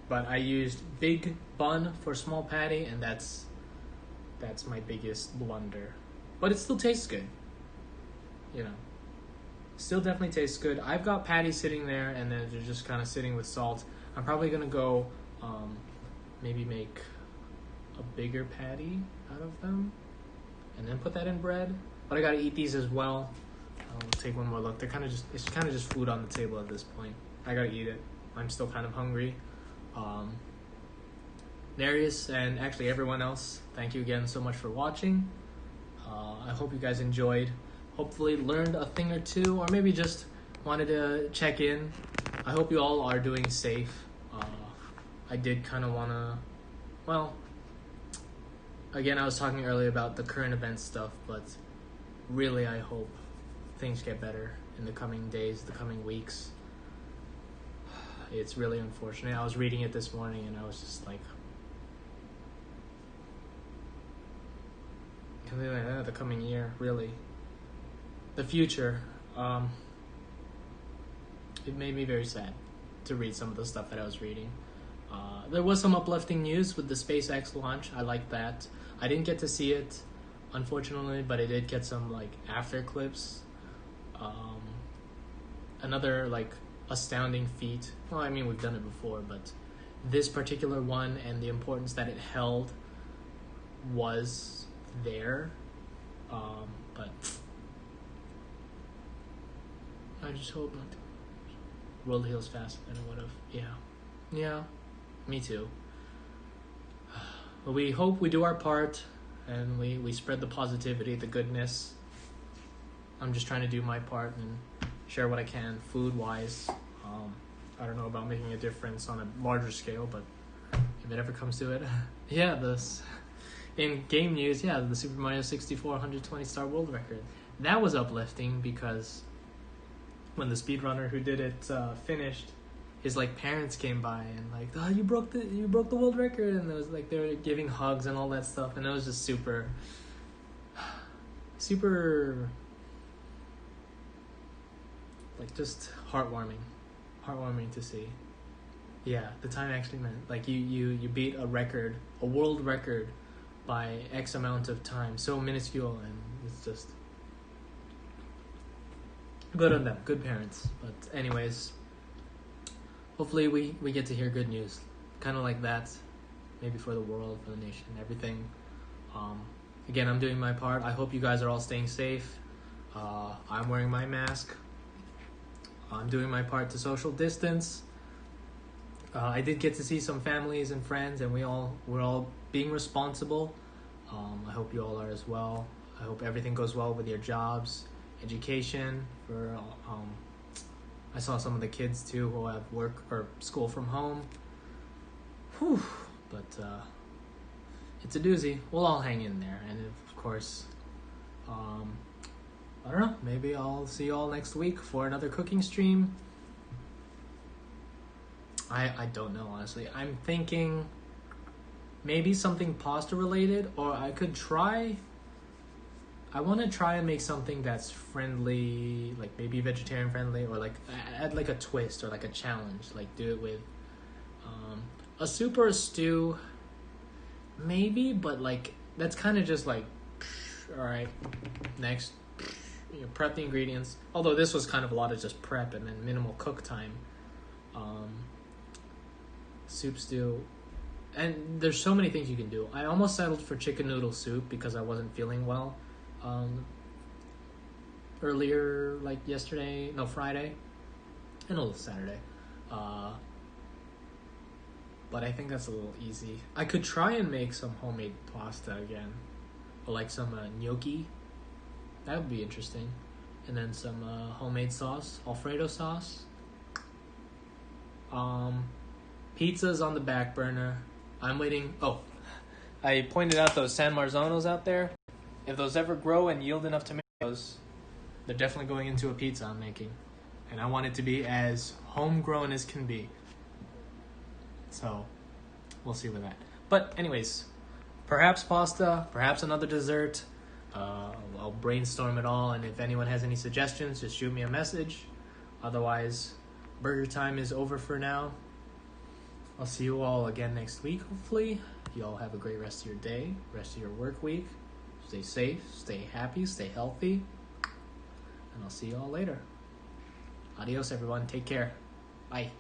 But I used big bun for small patty, and that's my biggest blunder. But it still tastes good. You know. Still definitely tastes good. I've got patties sitting there, and then they're just kind of sitting with salt. I'm probably going to go maybe make a bigger patty out of them and then put that in bread. But I got to eat these as well. I'll take one more look. It's kind of just food on the table at this point. I got to eat it. I'm still kind of hungry. Darius and actually everyone else, thank you again so much for watching. I hope you guys enjoyed. Hopefully learned a thing or two, or maybe just wanted to check in. I hope you all are doing safe. I did kind of want to, well, again, I was talking earlier about the current event stuff, but really I hope things get better in the coming days, the coming weeks. It's really unfortunate. I was reading it this morning and I was just like, the coming year, really. The future, it made me very sad to read some of the stuff that I was reading. There was some uplifting news with the SpaceX launch. I like that. I didn't get to see it, unfortunately, but I did get some like after clips. Another like astounding feat. Well, I mean, we've done it before, but this particular one and the importance that it held was there. But I just hope not to. World heals faster than it would have. Yeah, me too. But we hope we do our part and we spread the positivity, the goodness. I'm just trying to do my part and share what I can food-wise. I don't know about making a difference on a larger scale, but if it ever comes to it. In game news, the Super Mario 64 120-star world record. That was uplifting because when the speedrunner who did it finished, his like parents came by and like, oh, you broke the world record, and it was like they were giving hugs and all that stuff, and it was just super like just heartwarming to see. Yeah, the time actually meant like you beat a world record by X amount of time, so minuscule, and it's just good on them, good parents. But anyways, hopefully we get to hear good news, kind of like that, maybe for the world, for the nation, everything. Again, I'm doing my part. I hope you guys are all staying safe. I'm wearing my mask. I'm doing my part to social distance. I did get to see some families and friends, and we're all being responsible. I hope you all are as well. I hope everything goes well with your jobs, education. I saw some of the kids too who have work or school from home. Whew. But it's a doozy. We'll all hang in there, and of course, I don't know. Maybe I'll see you all next week for another cooking stream. I don't know, honestly. I'm thinking maybe something pasta related, or I could try. I want to try and make something that's friendly, like maybe vegetarian friendly, or like add like a twist or like a challenge. Like do it with a soup or a stew, maybe. But like that's kind of just like, all right, next. Prep the ingredients. Although this was kind of a lot of just prep and then minimal cook time. Soup, stew, and there's so many things you can do. I almost settled for chicken noodle soup because I wasn't feeling well earlier, like Friday, and a little Saturday. But I think that's a little easy. I could try and make some homemade pasta again, or like some gnocchi. That would be interesting. And then some homemade sauce, Alfredo sauce. Pizza's on the back burner. I'm waiting. Oh, I pointed out those San Marzanos out there. If those ever grow and yield enough tomatoes, they're definitely going into a pizza I'm making. And I want it to be as homegrown as can be. So, we'll see with that. But anyways, perhaps pasta, perhaps another dessert. I'll brainstorm it all, and if anyone has any suggestions, just shoot me a message. Otherwise, burger time is over for now. I'll see you all again next week, hopefully. You all have a great rest of your day, rest of your work week. Stay safe, stay happy, stay healthy. And I'll see you all later. Adios, everyone. Take care. Bye.